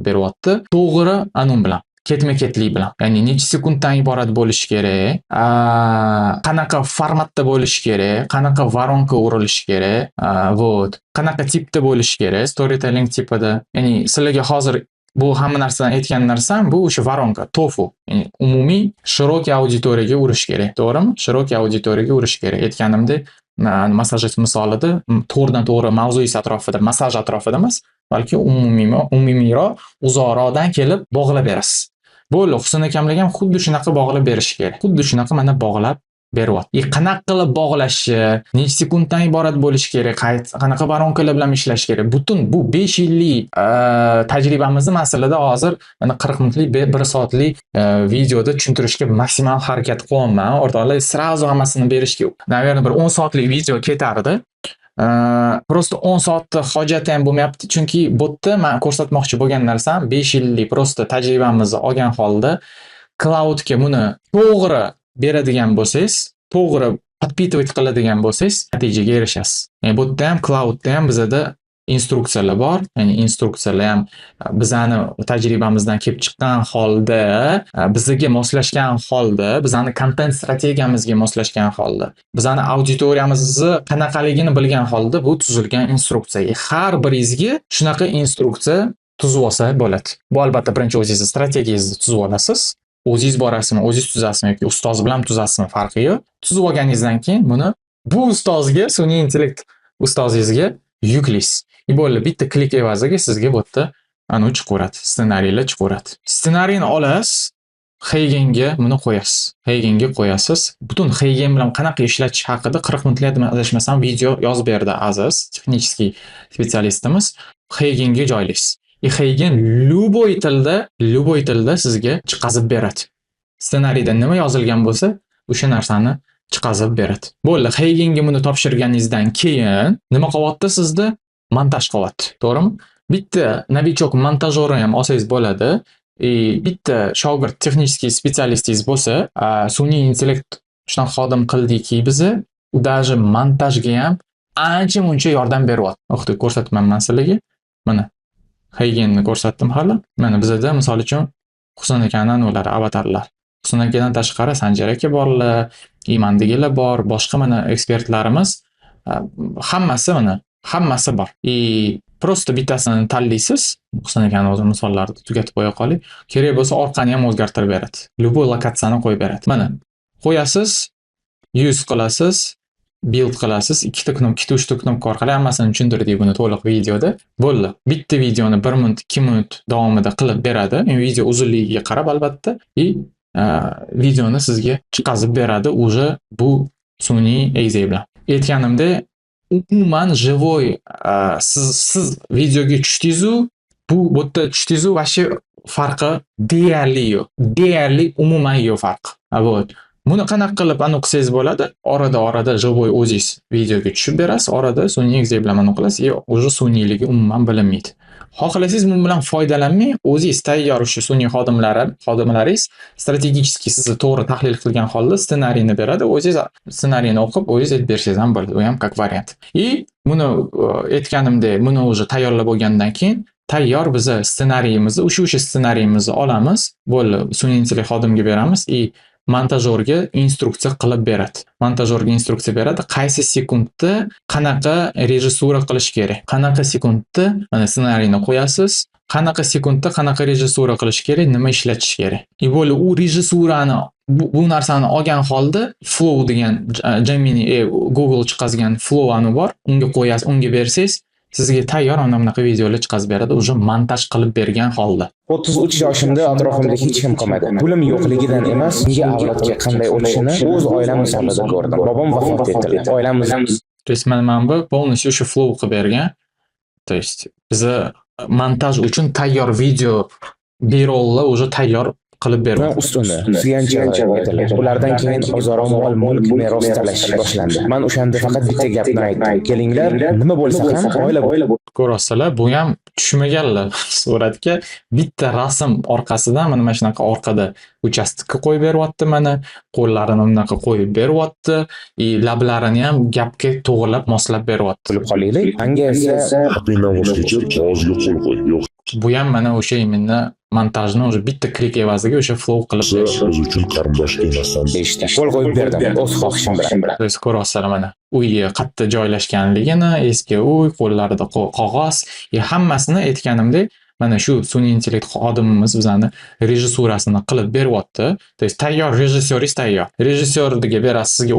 Speaker 1: beryapti. To'g'ri anum bilan, ketma-ketlik bilan. Ya'ni necha sekunddan iborat bo'lishi kerak, qanaqa formatda bo'lishi kerak, qanaqa voronka urilishi kerak, qanaqa tipda bo'lishi kerak, storytelling tipida. Ya'ni sizlarga hozir bu hamma narsadan aytgan narsam bu o'sha voronka, tofu. Ya'ni umumiy shirokiy auditoriyaga urish kerak, to'g'rimi? Shirokiy auditoriyaga urish kerak. Aytganimdek, massajist misolida to'g'ridan to'g'ri mavzuingiz atrofida, massaj atrofida emas, balki umumiyroq, uzoqroqdan kelib bog'lab berasiz. Bo'ldi, Husn akamlar ham xuddi shunaqa bog'lab berish kerak. Xuddi shunaqa mana bog'lab beryapti. Qanaqa qilib bog'lashi, necha sekunddan iborat bo'lishi kerak, qanaqa baronkalar bilan ishlash kerak. Butun bu 5 yillik tajribamizni masalada hozir mana 40 minutlik, 1 soatlik videoda tushuntirishga maksimal harakat qilyapman. O'rtoqlar, srazu hammasini berishga, naверное, bir 10 soatlik video ketardi. Prosta 10 soatda hojati ham bo'lmayapti, chunki bu yerda men ko'rsatmoqchi bo'lgan narsam 5 yillik prosta tajribamizni olgan holda cloudga buni to'g'ri beradigan bo'lsangiz, to'g'ri подпитывать qiladigan bo'lsangiz, natijaga erishasiz. Ya'ni bu yerda ham cloudda ham bizada instruksiyalar bor. Ya'ni instruksiyalar ham bizani tajribamizdan kelib chiqqan holda, bizga moslashgan holda, bizani content strategiyamizga moslashgan holda, bizani auditoriyamizni qanaqaligini bilgan holda bu tuzilgan instruksiya. Har biringizga shunaqa instruksiya tuzib olsa bo'ladi. Bu albatta birinchi o'zingiz strategiyangizni tuzib olasiz. O'zingiz borasizmi, o'zingiz tuzasizmi yoki ustoz bilan tuzasizmi farqi yo'q. Tuzib olganingizdan keyin buni bu ustozga, sun'iy intellekt ustozingizga yuklaysiz. Bo'ldi, bitta klik evaziga sizga bu yerda ana chiqaveradi, ssenariylar chiqaveradi. Ssenariyni olasiz, Heigenga buni qo'yasiz. Heigenga qo'yasiz. Butun Heigen bilan qanaqa ishlatish haqida 40 minutlik adashmasam video yozib berdi Aziz, texnik spetsialistimiz. Heigenga joylaysiz. Heigen любой tilda sizga chiqazib beradi. Ssenariyda nima yozilgan bo'lsa, o'sha narsani chiqazib beradi. Bo'ldi, Heigenga buni topshirganingizdan keyin nima qilyapti sizda? Montaj qilyapti, to'g'rimi? Bitta novichok montajori ham olsangiz bo'ladi. Bitta shogird texnik spetsialistingiz bo'lsa, sun'iy intellekt shunaqa xodim qildiki bizni, u даже montajga ham ancha-muncha yordam beryapti. O'qitib ko'rsatmayman sizlarga. Mana Heigenni ko'rsatdim hali. Mana bizda misol uchun Husn akaning ular avatarlar. Husn akadan tashqari Sanjar aka borlar, Imandigilar bor, boshqa mana ekspertlarimiz hammasi bor. Prosta bittasini tanlaysiz. Husn akaning o'zi misollarni tugatib qo'ya qoling. Kerak bo'lsa orqani ham o'zgartirib beradi. Любой lokatsiyani qo'yib beradi. Mana qo'yasiz, use qilasiz, build qilasiz, ikkita uchta knopka orqali hammasini tushuntirdik buni to'liq videoda. Bo'ldi. Bitta videoni 1 minut, 2 minut davomida qilib beradi. Video uzunligiga qarab albatta. Videoni sizga chiqazib beradi уже bu sun'iy exe bilan. Aytganimda umuman живой siz videoga tushdingiz-u, bu yerda tushdingiz-u, vashi farqi deyarli yo'q. Deyarli umuman yo'q farqi. Buni qanaqa qilib aniq qilsangiz bo'ladi? Orada живой o'zingiz videoga tushib berasiz, orada sun'iy exe bilan aniq qilasiz, уже sun'iyligi umuman bilinmaydi. Xohlasangiz bu bilan foydalanmay, o'zingiz tayyor o'sha sun'iy xodimlaringiz strategически sizni to'g'ri tahlil qilgan holda ssenariyni beradi, o'zingiz ssenariyni o'qib, o'zingiz aytib berishingiz ham bo'ladi. U ham как variant. Buni aytganimdek, buni уже tayyorlab bo'lgandan keyin tayyor biza ssenariyimizni, o'sha ssenariyimizni olamiz, bo'ldi, sun'iy intellekt xodimga beramiz montajyorga instruksiya qilib beradi. Montajyorga instruksiya beradi, qaysi sekundda qanaqa rejissura qilish kerak. Qanaqa sekundda mana ssenariyni qo'yasiz, qanaqa sekundda qanaqa rejissura qilish kerak, nima ishlatish kerak. Bo'ldi, u rejessurani bu narsani olgan holda Flow degan Gemini Google chiqazgan Flow ani bor, unga qo'yasiz, unga bersangiz, sizga tayyor mana bunaqa videolar chiqazib beradi, уже montaj qilib bergan holda.
Speaker 8: 33 yoshimda atrofimda hech kim qolmadi. Pulim yo'qligidan emas, nega avlodga qanday o'tishini o'z oilam misolida ko'rdim. Bobom vafot etdilar. Oilamizdan
Speaker 1: То есть mana bu полностью o'sha Flow qilib bergan. То есть biza montaj uchun tayyor video B-rolllar уже tayyor qilib beradi.
Speaker 8: Ustuni suyanchiq edilar. Ulardan keyin o'zaro mol-mulk meros talashib boshlandi. Men o'shanda faqat bitta gapni aytdim. Kelinglar, nima bo'lsa ham oila
Speaker 1: ko'rasizlar, bu ham tushmaganlar. Suratga bitta rasm orqasidan mana shunaqa orqada uchastka qo'yib beryapti, mana qo'llarini bunaqa qo'yib beryapti, lablarini ham gapga to'g'rilab moslab beryapti.
Speaker 8: Bilib qolaylik. Hanga esa
Speaker 9: haqqingdan voz kechib, qog'ozga qo'l qo'y. Yo'q.
Speaker 1: Bu ham mana o'sha imенно montajni o'sha bitta klik evaziga o'sha flow qilib berish.
Speaker 9: Biz uchun qarindosh emasdan
Speaker 8: beshta qo'l qo'yib berdim o'z xohishim bilan.
Speaker 1: Siz ko'rasizlar mana uyga qayerda joylashganligini, eski uy, qo'llarida qog'oz, hammasini aytganimdek mana shu sun'iy intellekt xodimimiz bizani rejissurasini qilib beryapti. То есть tayyor rejissyoringiz tayyor. Rejissyorga berasiz, sizga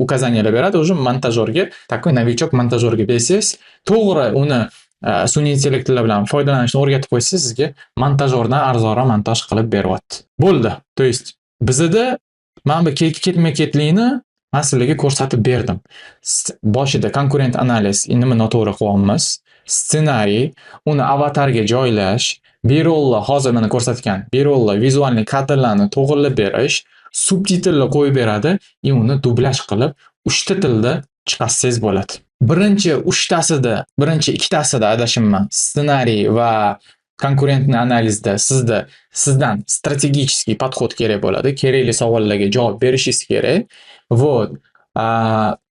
Speaker 1: ukazaniyalar beradi, o'sha montajyorga, такой novichok montajyorga bersangiz, to'g'ri uni sun'iy intellektlar bilan foydalanishni o'rgatib qo'ysa, sizga montajyordan arzonroq montaj qilib beryapti. Bo'ldi. То есть bizda mana bu ketma-ketlikni men sizlarga ko'rsatib berdim. Boshida konkurent analiz, nima noto'g'ri qilyapmiz, ssenariy, uni avatarga joylash, B-rolllar hozir mana ko'rsatgan, B-rolllar vizualniy kadrlarni to'g'rilab berish, subtitrlar qo'yib beradi, uni dublyaj qilib 3 ta tilda chiqarsangiz bo'ladi. Birinchi ikkitasida adashimman, ssenariy va konkurentni analizda sizdan strategический подход kerak bo'ladi. Kerakli savollarga javob berishingiz kerak. Вот.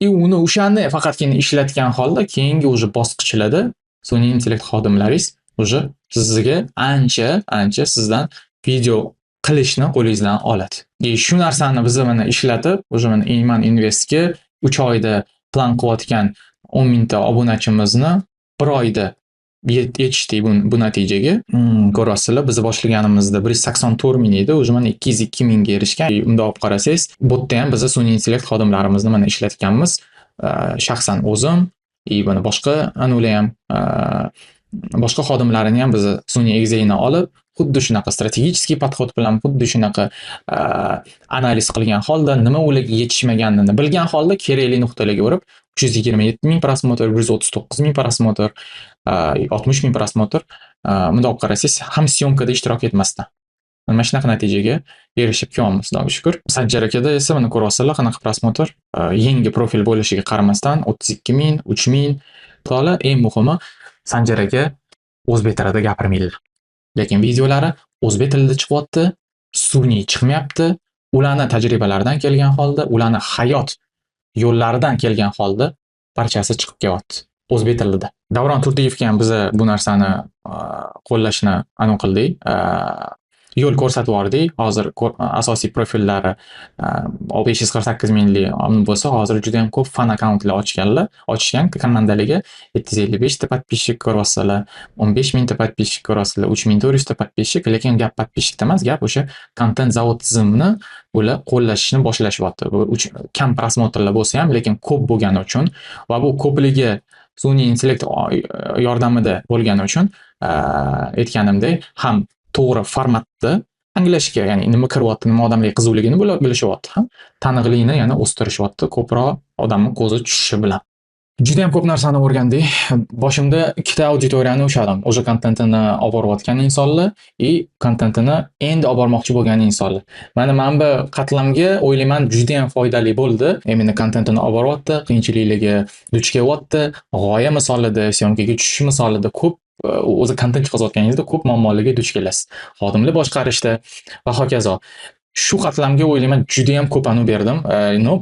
Speaker 1: Uni o'shani faqatgina ishlatgan holda keyingi уже bosqichlarda sun'iy intellekt xodimlaringiz уже sizga ancha sizdan video qilishni qo'lingizdan oladi. Shu narsani biz mana ishlatib, уже mana Iman Investga 3 oyda plan qilayotgan 10 mingta obunachimizni 1 oyda yetishdik bu natijaga. Ko'rasizlar, biz boshlaganimizda 184 ming edi, уже mana 202 mingga erishgan. Unda olib qarasangiz, bu yerda ham biz sun'iy intellekt xodimlarimizni mana ishlatganmiz. Shaxsan o'zim, mana boshqa anular ham, boshqa xodimlarini ham biz sun'iy egizakni olib, xuddi shunaqa strategический подход bilan, xuddi shunaqa analiz qilgan holda, nima ularga yetishmaganini bilgan holda kerakli nuqtalarga urib 327 ming prosmotr, 139 ming prosmotr, 60 ming prosmotr, bunda olib qarasangiz, ham syomkada ishtirok etmasdan mana shunaqa natijaga erishib kelamiz, Xudoga shukr. Sanjar akada esa mana ko'ryapsizlar qanaqa prosmotr, yangi profil bo'lishiga qaramasdan 32 ming, 3 ming. Eng muhimi, Sanjar aka o'zbek tilida gapirmaydi. Lekin videolari o'zbek tilida chiqyapti, sun'iy chiqmayapti. Ularning tajribalaridan kelgan holda, ularning hayot yo'llaridan kelgan holda barchasi chiqib kelyapti o'zbek tilida. Davron Turdiyevga ham biz bu narsani qo'llashni aniq qildik. Yo'l ko'rsatib yubordik. Hozir asosiy profillari 548 minglik bo'lsa, hozir juda ham ko'p fan akkauntlar ochishgan. Komandaliga 755 ta подписчик ko'ryapsizlar, 15 mingta подписчик ko'ryapsizlar, 3400 ta подписчик, lekin gap подписчикda emas, gap o'sha kontent zavod tizimini ular qo'llashni boshlashyapti. Kam prosmotrlar bo'lsa ham, lekin ko'p bo'lgani uchun va bu ko'pligi sun'iy intellekt yordamida bo'lgani uchun aytganimdek, ham to'g'ri formatda anglashga, ya'ni nima kiryapti, nima odamlarga qiziqligini bilishyapti, ham taniqlikni yana o'stirishyapti ko'proq odamning ko'zi tushishi bilan. Juda ham ko'p narsani o'rgandik. Boshimda ikkita auditoriyani ushladim. O'sha kontentini olib borayotgan insonlar va kontentini endi olib bormoqchi bo'lgan insonlar. Mana bu qatlamga o'ylayman juda ham foydali bo'ldi. Meni kontentini olib boryapti, qiyinchiliklarga duch kelyapti, g'oya misolida, syomkaga tushish misolida ko'p o'zi kontent chiqarayotganingizda ko'p muammolarga duch kelasiz. Xodimlar boshqarishda va hokazo. Shu qatlamga o'ylayman juda ham ko'p anu berdim.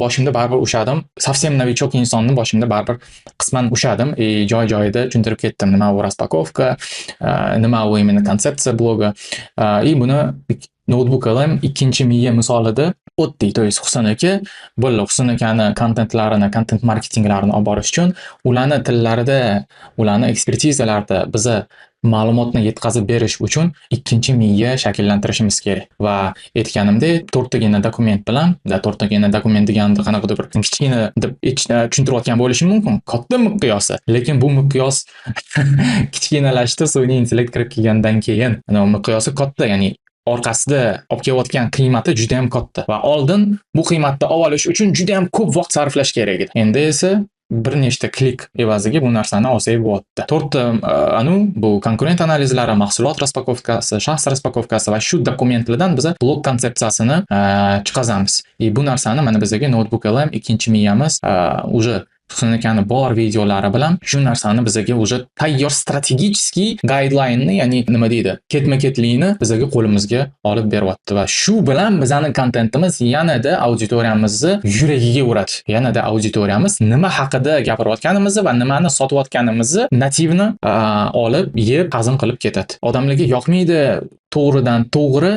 Speaker 1: Boshimda baribir ushadim. Совсем novichok insonni boshimda baribir qisman ushadim. Joy-joyida tushuntirib ketdim, nima bu raspakovka, nima bu imенно konsepsiya blogi. Buni notebook alam ikkinchi miya misolida o'tdik. То есть Husan aka, Husan akani kontentlarini, kontent marketinglarini olib borish uchun ularni tillarida, ularni ekspertizalarida biza ma'lumotni yetkazib berish uchun ikkinchi miya shakllantirishimiz kerak. Va aytganimdek, 4 tagina dokument bilan, 4 tagina dokument deganda qanaqadir bir kichkina deb tushuntirayotgan bo'lishi mumkin. Katta miqyosi, lekin bu miqyos kichkinalashdi sun'iy intellekt kirib kelgandan keyin. Miqyosi katta, ya'ni orqasida olib kelayotgan qiymati juda ham katta va oldin bu qiymatni olish uchun juda ham ko'p vaqt sarflash kerak edi. Endi esa bir nechta klik evaziga bu narsani olsak bo'lyapti. 4 ta bu konkurent analizlari, mahsulot raspakovkasi, shaxs raspakovkasi va shu dokumentlardan biz blok konsepsiyasini chiqazamiz. Bu narsani mana bizga notebook LM ikkinchi miyamiz уже Husan akani bor videolari bilan shu narsani bizga уже tayyor strategический guideline-ni, ya'ni nima deydi, ketma-ketlikni bizga qo'limizga olib beryapti va shu bilan bizning kontentimiz yanada auditoriyamizni yuragiga uradi. Yanada auditoriyamiz nima haqida gapirayotganimizni va nimani sotayotganimizni nativni olib, yeb, hazm qilib ketadi. Odamlarga yoqmaydi, to'g'ridan to'g'ri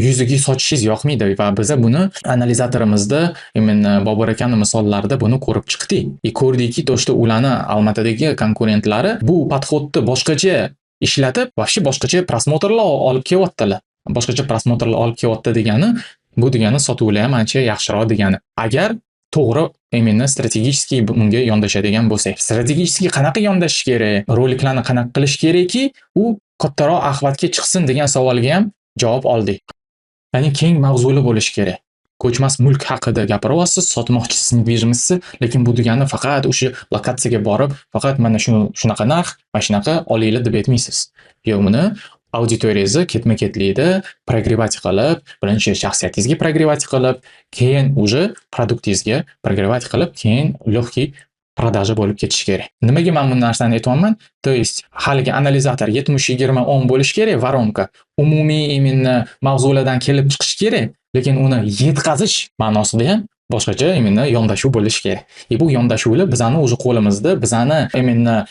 Speaker 1: yuziga sochishingiz yoqmaydi va biz buni analizatorimizda, именно Bobur akaning misollarida buni ko'rib chiqdik. Ko'rdikki, to'shda ularni Almatadagi konkurentlari bu podxodni boshqacha ishlatib, vobshe boshqacha prosmotrlar olib kelyaptilar. Boshqacha prosmotrlar olib kelyapti degani, bu degani sotuvlar ham ancha yaxshiroq degani. Agar to'g'ri именно strategический bunga yondashadigan bo'lsak. Strategический qanaqa yondashish kerak? Roliklarni qanaqa qilish kerakki, u kattaroq axlatga chiqsin degan savolga ham javob oldik. Ya'ni keng mavzuli bo'lishi kerak. Ko'chmas mulk haqida gapiryapsiz, sotmoqchisiz, недвижимостьni, lekin bu degani faqat o'sha lokatsiyaga borib, faqat mana shunaqa narx, mana shunaqa olinglar deb aytmaysiz. Yo'q, buni auditoriyangizni ketma-ketlikda прогревать qilib, birinchi shaxsiyatingizga прогревать qilib, keyin уже produktingizga прогревать qilib, keyin lегкий продажа bo'lib ketishi kerak. Nimaga men bu narsani aytyapman? То есть haligi analizator 70-20-10 bo'lishi kerak, воронка. Umumiy именно mavzulardan kelib chiqish kerak, lekin uni yetkazish ma'nosida ham boshqacha именно yondashuv bo'lishi kerak. Bu yondashuvlar bizani o'zi qo'limizda, bizani именно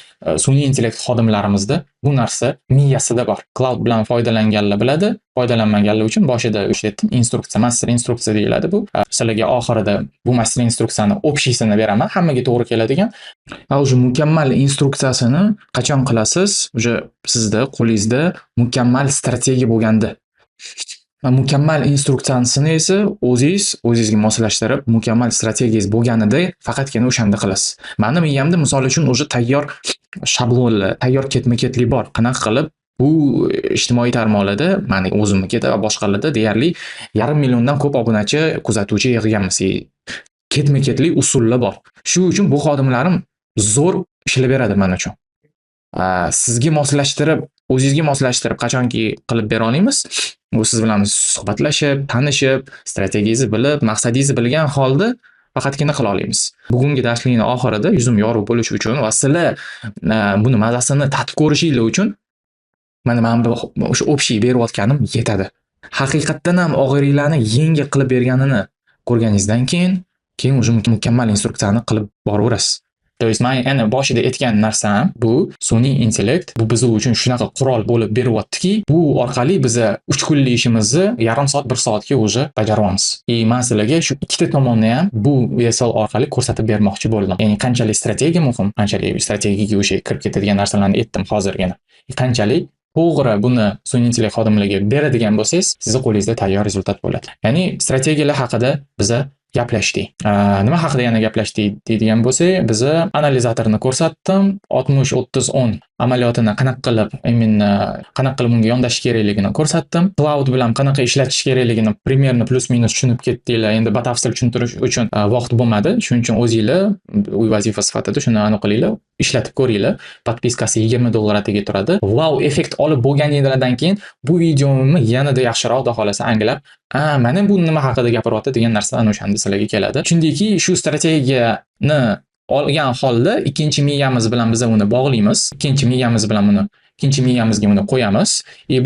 Speaker 1: sun'iy intellekt xodimlarimizda bu narsa miyasida bor. Cloud bilan foydalanganlar biladi, foydalanmaganlar uchun boshida o'sha aytdim, instruksiya, master instruksiya deyiladi bu. Sizlarga oxirida bu master instruksiyani общийsini beraman, hammaga to'g'ri keladigan. O'sha mukammal instruksiyasini qachon qilasiz? O'sha sizda qo'lingizda mukammal strategiya bo'lganda. Mukammal instruksiyasini esa o'zingizga moslashtirib, mukammal strategiyangiz bo'lganida faqatgina o'shanda qilasiz. Meni miyamda misol uchun o'sha tayyor shablonlar, tayyor ketma-ketlik bor. Qanaqa qilib bu ijtimoiy tarmoqlarda, meni o'zimnikida va boshqalarda deyarli 1,5 milliondan ko'p obunachi, kuzatuvchi yig'ganmiz. Ketma-ketlik usullar bor. Shu uchun bu xodimlarim zo'r ishlab beradi men uchun. Sizga moslashtirib, o'zingizga moslashtirib qachonki qilib bera olamiz, u siz bilan suhbatlashib, tanishib, strategiyangizni bilib, maqsadingizni bilgan holda faqatgina qila olamiz. Bugungi darslikning oxirida yuzim yorug' bo'lishi uchun va sizlar buni mazasini tatib ko'rishinglar uchun mana men o'sha общий berayotganim yetadi. Haqiqatdan ham og'irliklarni yengil qilib berganini ko'rganingizdan keyin o'sha mukammal instruksiyani qilib boraverasiz. То есть men ana boshida aytgan narsam bu sun'iy intellekt, bu biz uchun shunaqa qurol bo'lib beryaptiki, bu orqali biz 3 kunlik ishimizni yarim soat, 1 soatga уже bajaramiz. Men sizlarga shu ikkita tomonni ham bu VSL orqali ko'rsatib bermoqchi bo'ldim. Ya'ni qanchalik strategiya muhim, qanchalik strategiyaga o'sha kirib ketadigan narsalarni aytdim hozirgina. Qanchalik to'g'ri buni sun'iy intellekt xodimlariga beradigan bo'lsangiz, sizning qo'lingizda tayyor rezultat bo'ladi. Ya'ni strategiyalar haqida biz gaplashdik. Nima haqida yana gaplashdik deydigan bo'lsak, biz analizatorni ko'rsatdim, 60-30-10 amaliyotini qanaqa qilib, qanaqa qilib unga yondashish kerakligini ko'rsatdim. Cloud bilan qanaqa ishlatish kerakligini primerni plus-minus tushunib ketdinglar. Endi batafsil tushuntirish uchun vaqt bo'lmadi. Shuning uchun o'zingizlar uy vazifa sifatida shuni aniq qilinglar, ishlatib ko'ringlar. Podpiskasi $20 atigi turadi. Wow effekt olib bo'lganingizdan keyin bu videomni yanada yaxshiroq xohlasa anglab, mana bu nima haqida gapiryapti degan narsa ana o'shanda sizlarga keladi. Chunki shu strategiyani olgan holda ikkinchi miyamiz bilan biz uni bog'laymiz. Ikkinchi miyamizga uni qo'yamiz.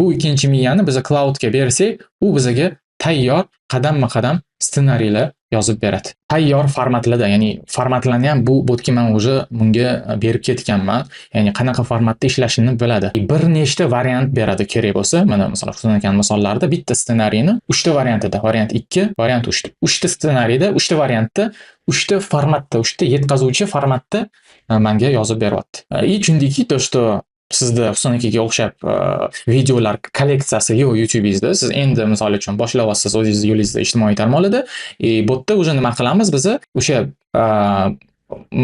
Speaker 1: Bu ikkinchi miyani biz cloudga bersak, u bizga tayyor qadamma-qadam ssenariylar yozib beradi. Tayyor formatlarda, ya'ni formatlarni ham bu botga men уже bunga berib ketganman. Ya'ni qanaqa formatda ishlashini biladi. Bir nechta variant beradi kerak bo'lsa, mana masalan ko'rsatilgan misollarda bitta ssenariyni 3 ta variantida, variant 2, variant 3. 3 ta ssenariyda, 3 ta variantda, 3 ta formatda, 3 ta yetkazuvchi formatda menga yozib beryapti. Chunki to, что sizda Husanakiga o'xshab videolar kolleksiyasi yo'q YouTube'ingizda. Siz endi misol uchun boshlayapsiz o'zingiz yo'lingizda ijtimoiy tarmoqlarda. Botda уже nima qilamiz biz? O'sha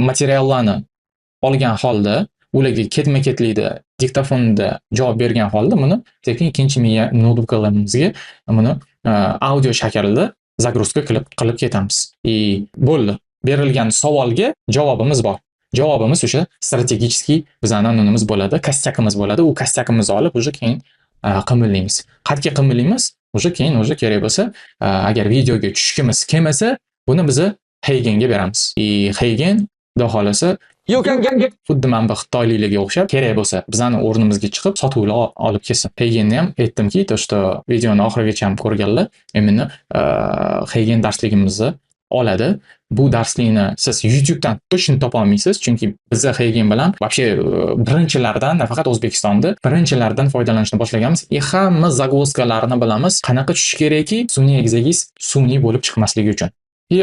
Speaker 1: materiallarni olgan holda, ularga ketma-ketlikda diktofonda javob bergan holda buni sekin ikkinchi miya notebookimizga buni audio shaklida загрузка qilib ketamiz. Bo'ldi. Berilgan savolga javobimiz bor. Javobimiz o'sha strategический bizning anonimiz bo'ladi, kostyakimiz bo'ladi. U kostyakimizni olib уже keyin qimillaymiz. Qayerga qimillaymiz? Уже keyin kerak bo'lsa, agar videoga tushishimiz kelmasa, buni biz Heigenga beramiz. Heigen xudo xolasa xuddi mana bu xitoyliklarga o'xshab kerak bo'lsa, bizning o'rnimizga chiqib sotuvlar olib kelsin. Heigenni ham aytdimki, to, что videoni oxirigacha ham ko'rganlar, именно Heigen darsligimizni oladi. Bu darslikni siz YouTube'dan точно topa olmaysiz, chunki biz Heigen bilan вообще birinchilardan, nafaqat O'zbekistonda birinchilardan foydalanishni boshlaganmiz. Hamma zagvozkalarini bilamiz. Qanaqa tushish kerakki, sun'iy egizangiz sun'iy bo'lib chiqmasligi uchun.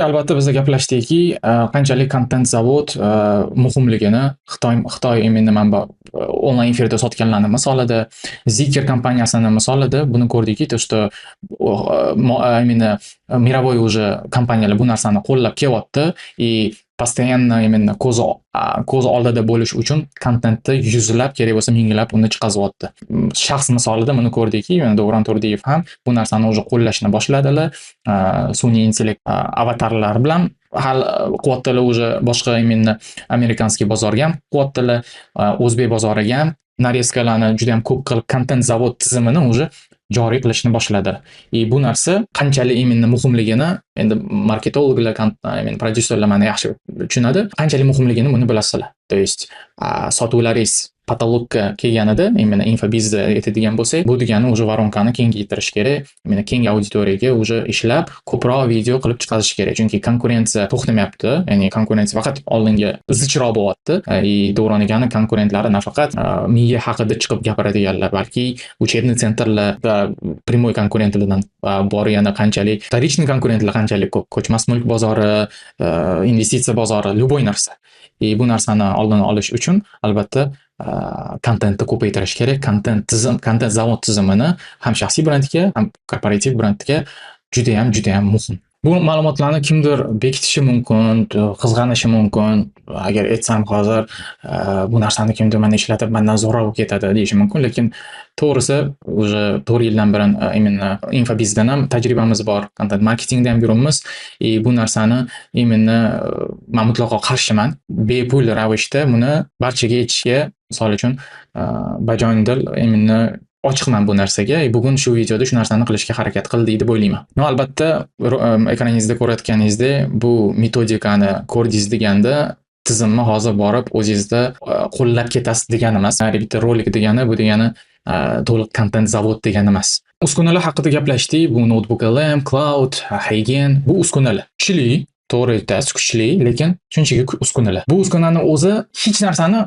Speaker 1: Albatta biz gaplashdikki, qanchalik content zavod muhimligini Xitoy manba onlayn efirda sotganlarni misolida, Zikr kompaniyasini misolida buni ko'rdikki, to, что mировой уже kompaniyalar bu narsani qo'llab kelyapti и постоянно именно ko'z oldida bo'lish uchun kontentni yuzlab, kerak bo'lsa minglab uni chiqazyapti. Shaxs misolida buni ko'rdikki, Davron Turdiyev ham bu narsani уже qo'llashni boshladilar. Sun'iy intellekt avatarlar bilan hal qilyaptilar уже boshqa именно amerikanskiy bozorga ham qilyaptilar, o'zbek bozoriga ham narezkalarni juda ham ko'p qilib kontent zavod tizimini уже joriy qilishni boshladi. Bu narsa qanchalik именно muhimligini endi marketologlar, prodyuserlar mana yaxshi tushunadi. Qanchalik muhimligini buni bilasizlar. То есть sotuvlaringiz patologga kelganida, именно infobizda aytadigan bo'lsak, bu degani уже voronkani kengaytirish kerak, именно keng auditoriyaga уже ishlab ko'proq video qilib chiqarish kerak. Chunki konkurensiya to'xtamayapti. Ya'ni konkurensiya faqat oldinga zichroq bo'lyapti. Davronigani konkurentlari nafaqat miya haqida chiqib gapiradiganlar, balki uchebniy sentrlar va primoy konkurentlardan bor, yana qanchalik вторичный konkurentlar qanchalik ko'p, ko'chmas mulk bozori, investitsiya bozori, любой narsa. Bu narsani oldini olish uchun albatta kontentni ko'paytirish kerak. Kontent zavod tizimini ham shaxsiy brendga, ham korporativ brendga juda ham muhim. Bu ma'lumotlarni kimdir bekitishi mumkin, qizg'anishi mumkin. Agar aytsam hozir bu narsani kimdir mana ishlatib mendan zo'rab ketadi deyishi mumkin, lekin to'g'risi уже 4 yildan beri именно infobizdan ham tajribamiz bor, content marketingda ham yuribmiz. Bu narsani именно men mutlaqo qarshiman. Bepul ravishda buni barchaga aytishga, misol uchun bajonidil именно ochiqman bu narsaga. Bugun shu videoda shu narsani qilishga harakat qildik deb o'ylayman. Albatta, ekraningizda ko'rayotganingizdek, bu metodikani ko'rdingiz deganda tizimni hozir borib o'zingizda qo'llab ketasiz degani emas. Bitta rolik degani, bu degani to'liq kontent zavod degani emas. Uskunalar haqida gaplashdik. Bu Notebook LM, Cloud, Heigen, bu uskunalar. Kuchli, to'g'ri aytasiz, kuchli, lekin shunchaki uskunalar. Bu uskunani o'zi hech narsani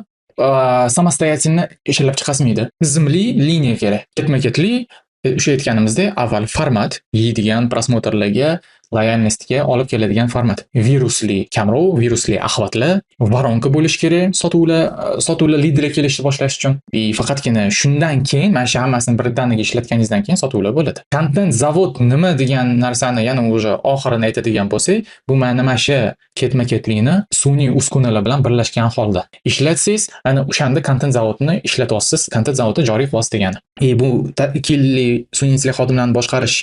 Speaker 1: samostoятельно ishlab chiqasmaydi. Tizimli liniya kerak. Ketma-ketli, o'sha aytganimizdek, avval format, yeydigan prosmotrlarga, loyalnostga olib keladigan format. Virusli kamrov, virusli axlatlar, varonka bo'lish kerak, sotuvlar liderga kelishni boshlash uchun. Faqatgina shundan keyin, mana shu hammasini birdaniga ishlatganingizdan keyin sotuvlar bo'ladi. Content zavod nima degan narsani yana o'sha oxirini aytadigan bo'lsak, bu mana shu ketma-ketlikni sun'iy uskunalar bilan birlashgan holda ishlatsangiz, ana o'shanda content zavodini ishlatyapsiz, content zavodi joriy qilyapsiz degani. Bu 2 yillik sun'iy intellekt xodimlarini boshqarish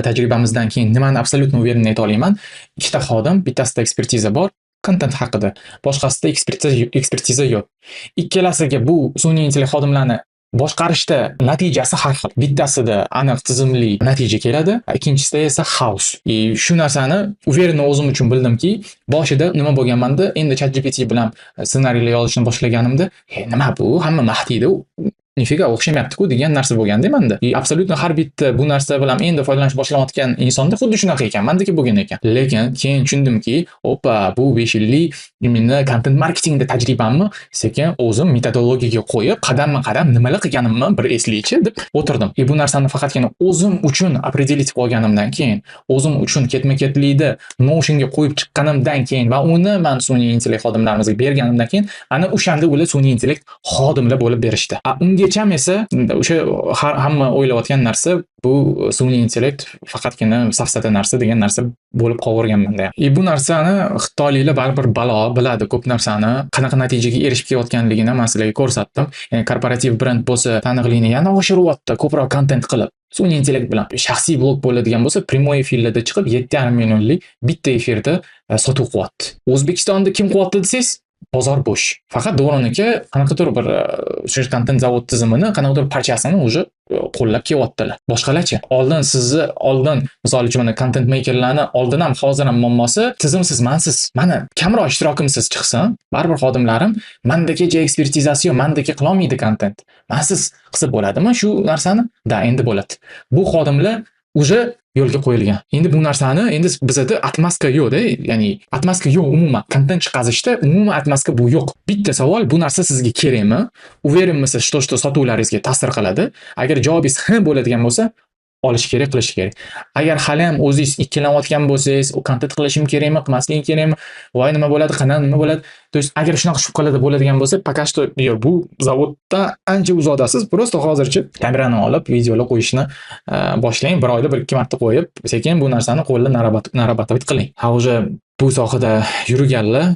Speaker 1: tajribamizdan keyin nimani absolyutno uверенно ayta olaman. 2 ta xodim, bittasida ekspertiza bor, kontent haqida, boshqasida ekspertiza yo'q. Ikkalasiga bu sun'iy intellekt xodimlarini boshqarishda natijasi har xil. Bittasida aniq tizimli natija keladi, ikkinchisida esa xaos. Shu narsani uверенно o'zim uchun bildimki, boshida nima bo'lganmanda, endi ChatGPT bilan ssenariylar yozishni boshlaganimda, nima bu? Hamma mahdiyda nifiga o'xshamayapti-ku degan narsa bo'lganda menda. Absolyutno har bitta bu narsa bilan endi foydalanishni boshlayotgan insonda xuddi shunaqa ekan, mendagi bo'lgan ekan. Lekin keyin tushundimki, opa, bu 5 yillik imенно content marketingda tajribamni sekin o'zim metodologiyaga qo'yib, qadamma-qadam nimalar qilganimni bir eslaychi deb o'tirdim. Bu narsani faqatgina o'zim uchun определить qilganimdan keyin, o'zim uchun ketma-ketlikda Notionga qo'yib chiqqanimdan keyin va uni men sun'iy intellekt xodimlarimizga berganimdan keyin, ana o'shanda ular sun'iy intellekt xodimlar bo'lib berishdi. Ungacham esa o'sha hamma o'ylayotgan narsa bu sun'iy intellekt faqatgina safsata narsa degan narsa bo'lib qolaverganmanda. Bu narsani xitoyliklar baribir balo biladi, ko'p narsani qanaqa natijaga erishib kelayotganligini men sizlarga ko'rsatdim. Ya'ni korporativ brend bo'lsa, taniqlikni yana oshiryapti, ko'proq kontent qilib. Sun'iy intellekt bilan shaxsiy blog bo'ladigan bo'lsa, primoy efirlarda chiqib 7,5 millionlik bitta efirda sotuv qilyapti. O'zbekistonda kim qilyapti desangiz, bozor bo'sh. Faqat Davroniki qanaqadir bir shu content zavod tizimini, qanaqadir parchasini уже qo'llab kelyaptilar. Boshqalarchi. Oldin misol uchun mana content makerlarni oldin ham hozir ham muammosi tizimsiz, mansiz. Mana kamroq ishtirokimsiz chiqsin, baribir xodimlarim mendagi ekspertizasi yo'q, mendagi qila olmaydi content. Mansiz qilsa bo'ladimi shu narsani? Da, endi bo'ladi. Bu xodimlar уже yo'lga qo'yilgan. Endi bu narsani endi bizda atmaska yo'q-da, ya'ni atmaska yo'q umuman. Kontent chiqazishda umuman atmaska bu yo'q. Bitta savol, bu narsa sizga kerakmi? Uverenmisiz, что sotuvlaringizga ta'sir qiladi? Agar javobingiz ha bo'ladigan bo'lsa, olish kerak, qilish kerak. Agar hali ham o'zingiz ikkilanayotgan bo'lsangiz, u kontent qilishim kerakmi, qilmasligim kerakmi, voy nima bo'ladi, qanaqa nima bo'ladi. То есть agar shunaqa shubhalarda bo'ladigan bo'lsa, пока что bu zavodda ancha uzodasiz. Просто hozircha kamerani olib, videolar qo'yishni boshlang. Bir oyda 1-2 marta qo'yib, sekin bu narsani qo'lda narabatavit qiling. Ha, уже bu sohada yurganlar,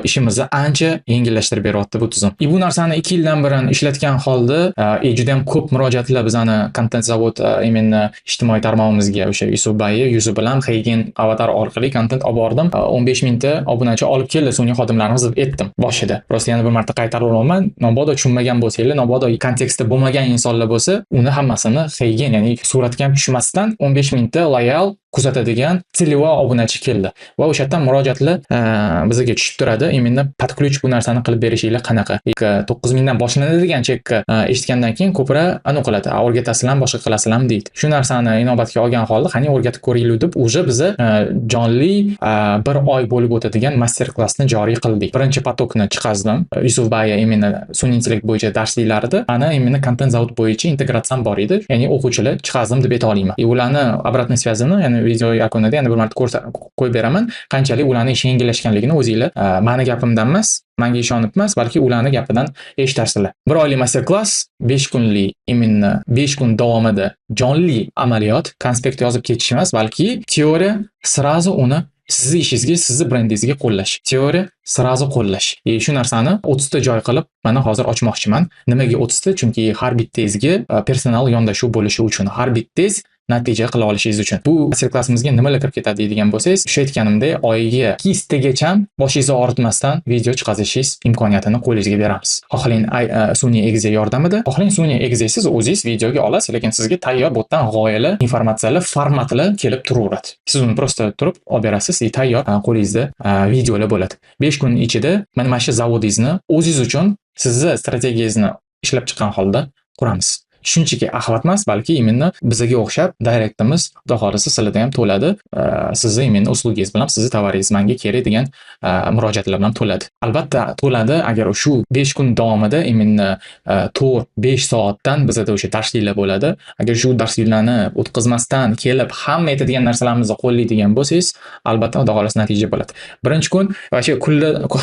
Speaker 1: ishimizni ancha yengillashtirib beryapti bu tizim. Bu narsani 2 yildan beri ishlatgan holda juda ham ko'p murojaatlar bizani kontent zavod именно ijtimoiy tarmog'imizga o'sha Yusufbayi yuzi bilan Xeygin avatar orqali kontent olib bordim. 15 mingta obunachi olib keldi sun'iy xodimlarimiz deb aytdim boshida. Prosta yana bir marta qaytarib olaman. Mabodo tushunmagan bo'lsanglar, mabodo kontekstda bo'lmagan insonlar bo'lsa, uni hammasini Xeygin, ya'ni suratga ham tushmasdan 15 mingta loyal kuzatadigan целевой obunachi keldi. Va o'sha yerdan murojaatlar bizga tushib turadi. Именно под ключ bu narsani qilib berishinglar qanaqa? 9 mingdan boshlanadigan chekka eshitgandan keyin ko'pra anu qiladi. O'rgatasizlarmi, boshqa qilasizlarmi deydi. Shu narsani inobatga olgan holda, qani o'rgatib ko'ringlar deb уже biz jonli 1 oy bo'lib o'tadigan master-klassni joriy qildik. Birinchi potokni chiqazdim. Yusufbayi именно sun'iy intellekt bo'yicha darsliklarida ana именно kontent zavod bo'yicha integratsiyam bor edi. Ya'ni o'quvchilar chiqazdim deb ayta olmayman. Ularni обратный связini, ya'ni video yakunida yana bir marta qo'yib beraman. Qanchalik ularning ishi yengillashganligini o'zingizlar mani gapimdan emas, menga ishonib emas, balki ularning gapidan eshitarsizlar. 1 oylik master-klass, 5 kunlik, именно 5 kun davomida jonli amaliyot, konspekt yozib ketish emas, balki teoriya sразу uni sizni ishingizga, sizni brendingizga qo'llash. Teoriya sразу qo'llash. Shu narsani 30 ta joy qilib mana hozir ochmoqchiman. Nimaga 30 ta? Chunki har bittangizga personal yondashuv bo'lishi uchun, har bittangiz natija qila olishingiz uchun. Bu master-klassimizga nimalar kirib ketadi deydigan bo'lsangiz, o'sha aytganimdek, oyiga 2 tagacha boshingizni og'ritmasdan video chiqarishingiz imkoniyatini qo'lingizga beramiz. Xohlang sun'iy egiza yordamida, xohlang sun'iy egizasiz o'zingiz videoga olasiz, lekin sizga tayyor botdan g'oyalar, informatsiyalar, formatlar kelib turaveradi. Siz uni prosta turib olib berasiz, tayyor qo'lingizda videolar bo'ladi. 5 kun ichida mana shu zavodingizni o'zingiz uchun, sizni strategiyangizni ishlab chiqqan holda quramiz. Shunchaki axlat emas, balki именно bizga o'xshab direktimiz xudo xolisa sizlarda ham to'ladi. Sizni именно uslugingiz bilan, sizni tovaringiz menga kerak degan murojaatlar bilan to'ladi. Albatta to'ladi agar shu 5 kun davomida именно 4-5 soatdan bizda o'sha darsliklar bo'ladi. Agar shu darsliklarni o'tkazmasdan kelib hamma aytadigan narsalarimizni qo'llaydigan bo'lsangiz, albatta xudo xolisa natija bo'ladi. Birinchi kun va shu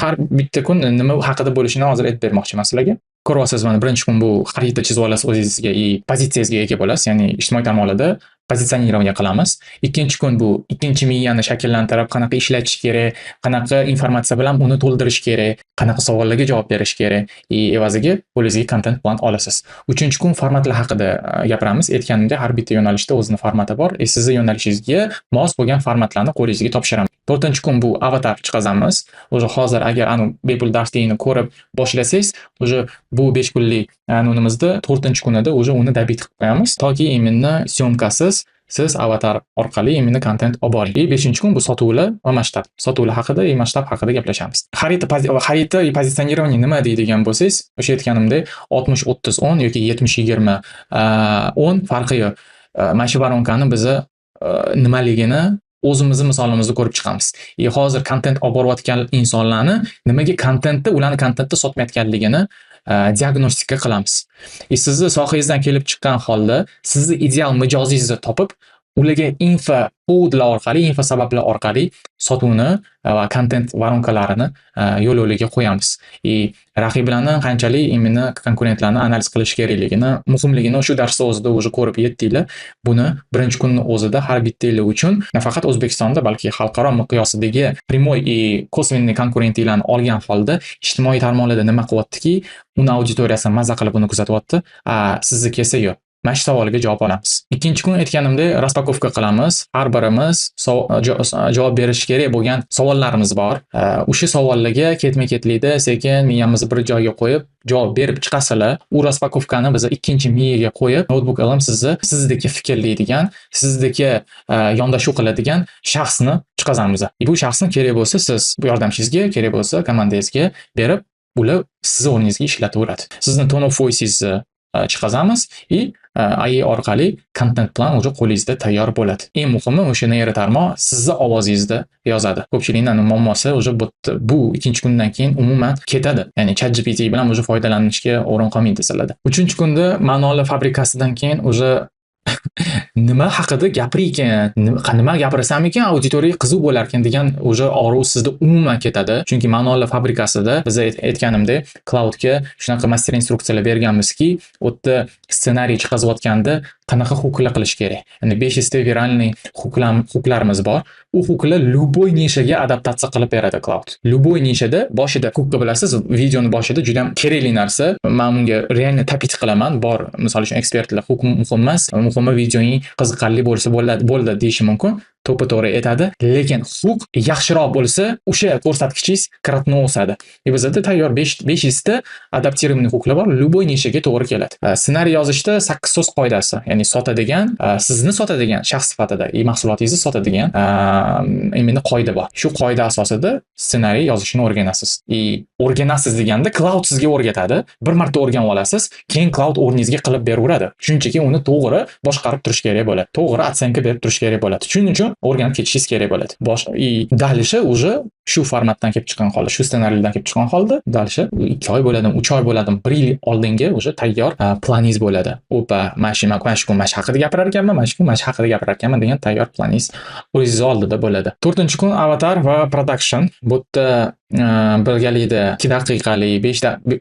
Speaker 1: har bitta kun nima haqida bo'lishini hozir aytib bermoqchiman sizlarga. Ko'ryapsiz, mana birinchi kun bu xarita chizib olasiz o'zingizga, pozitsiyangizga ega bo'lasiz, ya'ni ijtimoiy tarmoqlarda pozitsionirovание qilamiz. Ikkinchi kun bu ikkinchi miyani shakllantirib, qanaqa ishlatish kerak, qanaqa informatsiya bilan uni to'ldirish kerak, qanaqa savollarga javob berish kerak, evaziga qo'lingizga kontent plan olasiz. Uchinchi kun formatlar haqida gapiramiz. Aytganimdek, har bitta yo'nalishda o'zining formati bor. Sizni yo'nalishingizga mos bo'lgan formatlarni qo'lingizga topshiramiz. 4-kun bu avatar chiqazamiz. O'zi hozir agar bepul darslikni ko'rib boshlasangiz, o'zi bu 5 kunlik anonimizda 4-kunida o'zi uni dabit qilib qo'yamiz, toki именно syomkasiz siz avatar orqali именно kontent olib boring. 5-kun bu sotuvlar va masshtab. Sotuvlar haqida, masshtab haqida gaplashamiz. Xarita pozitsionirovание nima deydigan bo'lsangiz, o'sha aytganimdek 60-30-10 yoki 70-20 10 farqi yo'q. Mana shu varonkani biz nimaligini o'zimizni misolimizni ko'rib chiqamiz. Hozir kontent olib borayotgan insonlarni nimaga ularni kontentda sotmayotganligini diagnostika qilamiz. Sizni sohangizdan kelib chiqqan holda sizni ideal mijozingizni topib, ularga info kodlar orqali, info sabablar orqali sotuvni va kontent varonkalarini yo'l-yo'liga qo'yamiz. Raqiblarni qanchalik imini konkurentlarni analiz qilish kerakligini, muhimligini shu darsda o'zida o'zi ko'rib yetdinglar. Buni birinchi kunning o'zida har bittanglar uchun nafaqat O'zbekistonda, balki xalqaro miqyosidagi primoy kosvenniy konkurentinglarni olgan holda ijtimoiy tarmoqlarda nima qilyaptiki, uni auditoriyasi maza qilib uni kuzatyapti. Sizni kelsa yo'q. Mana shu savolga javob olamiz. Ikkinchi kun aytganimdek raspakovka qilamiz. Har birimiz javob berish kerak bo'lgan savollarimiz bor. O'sha savollarga ketma-ketlikda sekin miyamizni bir joyga qo'yib javob berib chiqasizlar. U raspakovkani biz ikkinchi miyaga qo'yib, notebook ilm sizdagi fikrlaydigan, sizdagi yondashuv qiladigan shaxsni chiqazamiz. Bu shaxsni kerak bo'lsa siz bu yordamchingizga, kerak bo'lsa komandangizga berib, ular sizni o'rningizga ishlataveradi. Sizni tone of voice chiqazamiz AI orqali content plan o'zi qo'lingizda tayyor bo'ladi. Eng muhimi o'sha neyro tarmoq sizni ovozingizda yozadi. Ko'pchilikning muammosi o'zi bu ikkinchi kundan keyin umuman ketadi. Ya'ni ChatGPT bilan o'zi foydalanishga o'rin qolmaydi sizlarda. 3-kunda ma'nolar fabrikasidan keyin o'zi nima haqida gapirar ekan, nima gapirsam ekan auditoriya qiziq bo'lar ekan degan o'sha og'riq sizda umuman ketadi. Chunki Ma'nolar fabrikasida biz aytganimdek Cloudga shunaqa master instruksiyalar berganmizki, u yerda ssenariy chiqazayotganda qanaqa huklar qilish kerak. Ya'ni 500 ta viralniy huklarimiz bor. U huklar любой nishaga adaptatsiya qilib beradi Cloud. Любой nishada boshida hukka bilasiz, videoni boshida juda ham kerakli narsa. Men bunga real tapit qilaman. Bor, misol uchun ekspertlar huk muhim emas, muhimi videoning qiziqarli bo'lsa bo'ldi deyishi mumkin. To'g'ri aytadi, lekin huk yaxshiroq bo'lsa, o'sha ko'rsatkichingiz kratno o'sadi. Bizda tayyor 500 ta adaptированный huklar bor, любой nishaga to'g'ri keladi. Ssenariy yozishda 8 so'z qoidasi, ya'ni sotadigan, sizni sotadigan shaxs sifatida, mahsulotingizni sotadigan imенно qoida bor. Shu qoida asosida ssenariy yozishni o'rganasiz. O'rganasiz deganda Cloud sizga o'rgatadi. Bir marta o'rganib olasiz, keyin Cloud o'rningizga qilib beraveradi. Shunchaki uni to'g'ri boshqarib turish kerak bo'ladi. To'g'ri otsyanka berib turish kerak bo'ladi. Shuning uchun o'rganib ketishingiz kerak bo'ladi. Dalishi уже shu formatdan kelib chiqqan holda, shu ssenariydan kelib chiqqan holda, dalishi 2 oy bo'ladimi, 3 oy bo'ladimi, 1 yil oldinga уже tayyor planingiz bo'ladi. Opa, mana shu kun mana shu haqida gapirar ekanman, mana shu kun mana shu haqida gapirar ekanman degan tayyor planingiz o'zingiz oldida bo'ladi. 4-kun avatar va production. Bu yerda birgalikda 2 daqiqalik,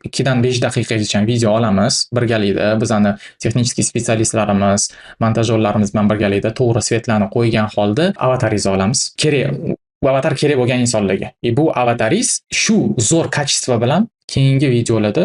Speaker 1: 2 dan 5 daqiqagacha video olamiz. Birgalikda bizani texnik spesialistlarimiz, montajyorlarimiz bilan birgalikda to'g'ri svetlarni qo'ygan holda avataringizni olamiz. Avatar kerak bo'lgan insonlarga. Bu avataringiz shu zo'r kачество bilan keyingi videolarda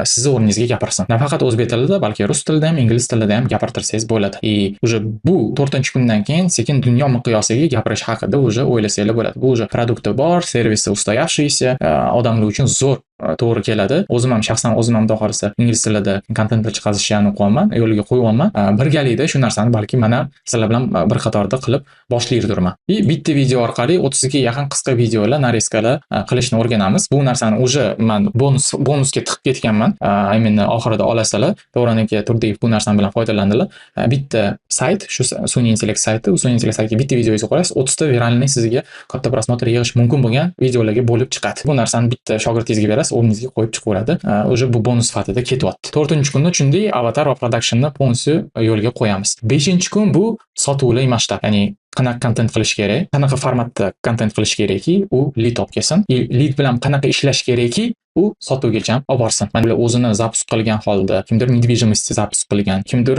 Speaker 1: sizni o'rningizga gapirsin. Nafaqat o'zbek tilida, balki rus tilida ham, ingliz tilida ham gapirtirsangiz bo'ladi. Уже bu 4-kundan keyin sekin dunyo miqyosiga gapirish haqida уже o'ylasanglar bo'ladi. Bu уже produkti bor, servisi ustoявшийся, odamlar uchun zo'r to'g'ri keladi. O'zim ham shaxsan o'zim ham xohlasa ingliz tilida kontentlar chiqazishni qo'yaman, yo'liga qo'yibman. Birgalikda shu narsani balki mana sizlar bilan bir qatorda qilib boshlaydirman. Bitta video orqali 30 ga yaqin qisqa videolar, nareskalar qilishni o'rganamiz. Bu narsani уже men bonusga tiqib ketganman. Aynan oxirida olasizlar. To'g'raniki Turdiyev bu narsa bilan foydalandilar. Bitta sayt, shu sun'iy intellekt sayti, u sun'iy intellekt saytiga bitta videoingizni qo'yasiz, 30 ta viralniy sizga katta prosmotr yig'ish mumkin bo'lgan videolarga bo'lib chiqadi. Bu narsani bitta shogirdingizga berasiz, o'rningizga qo'yib chiqaveradi. Уже bu bonus sifatida ketyapti. 4-kunda shunday avatar va productionni полностью yo'lga qo'yamiz. 5-kun bu sotuvli masshtab, ya'ni qanaqa kontent qilish kerak, qanaqa formatda kontent qilish kerakki, u lead olib kelsin. Lead bilan qanaqa ishlash kerakki, u sotuvgacha olib borsin. Mana o'zini zapus qilgan holda, kimdir недвижимость zapus qilgan, kimdir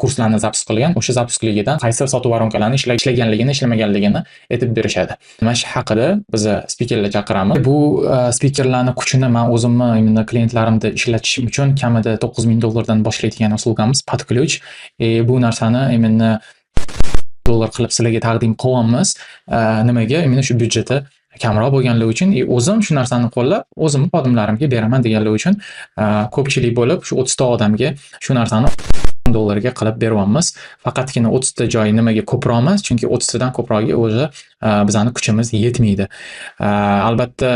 Speaker 1: kurslarni zapus qilgan, o'sha zapusligidan qaysi sotuv voronkalarni ishlaganligini, ishlamaganligini aytib berishadi. Mana shu haqida biz spikerlar chaqiramiz. Bu spikerlarning kuchini men o'zimni klientlarimda ishlatishim uchun kamida $9000 boshlaydigan uslugamiz Podключ. Bu narsani именно dollar qilib sizlarga taqdim qilyapmiz. Nimaga? Mana shu byudjeti kamroq bo'lganligi uchun o'zim shu narsani qo'llab, o'zim xodimlarimga beraman deganlar uchun ko'pchilik bo'lib shu 30 ta odamga shu narsani $10 qilib beryapmiz. Faqatgina 30 ta joy nimaga ko'proq emas, chunki 30 tadan ko'proqga o'zi bizning kuchimiz yetmaydi. Albatta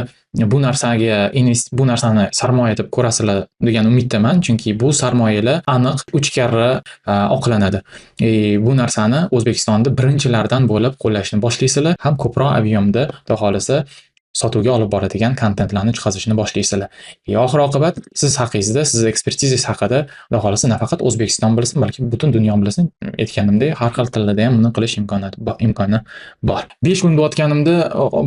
Speaker 1: bu narsani sarmoya deb ko'rasizlar degan umiddaman, chunki bu sarmoyalar aniq 3 karra oqlanadi. Bu narsani O'zbekistonda birinchilardan bo'lib qo'llashni boshlaysizlar, ham ko'proq ob'yomda xudo xolasa sotuvga olib boradigan kontentlarni chiqazishni boshlaysizlar. Oxir oqibat siz haqingizda, siz ekspertizangiz haqida xudo xolasa nafaqat O'zbekiston bilsin, balki butun dunyo bilsin. Aytganimdek, har xil tillarda ham buni qilish imkoni bor. 5 kun deyotganimda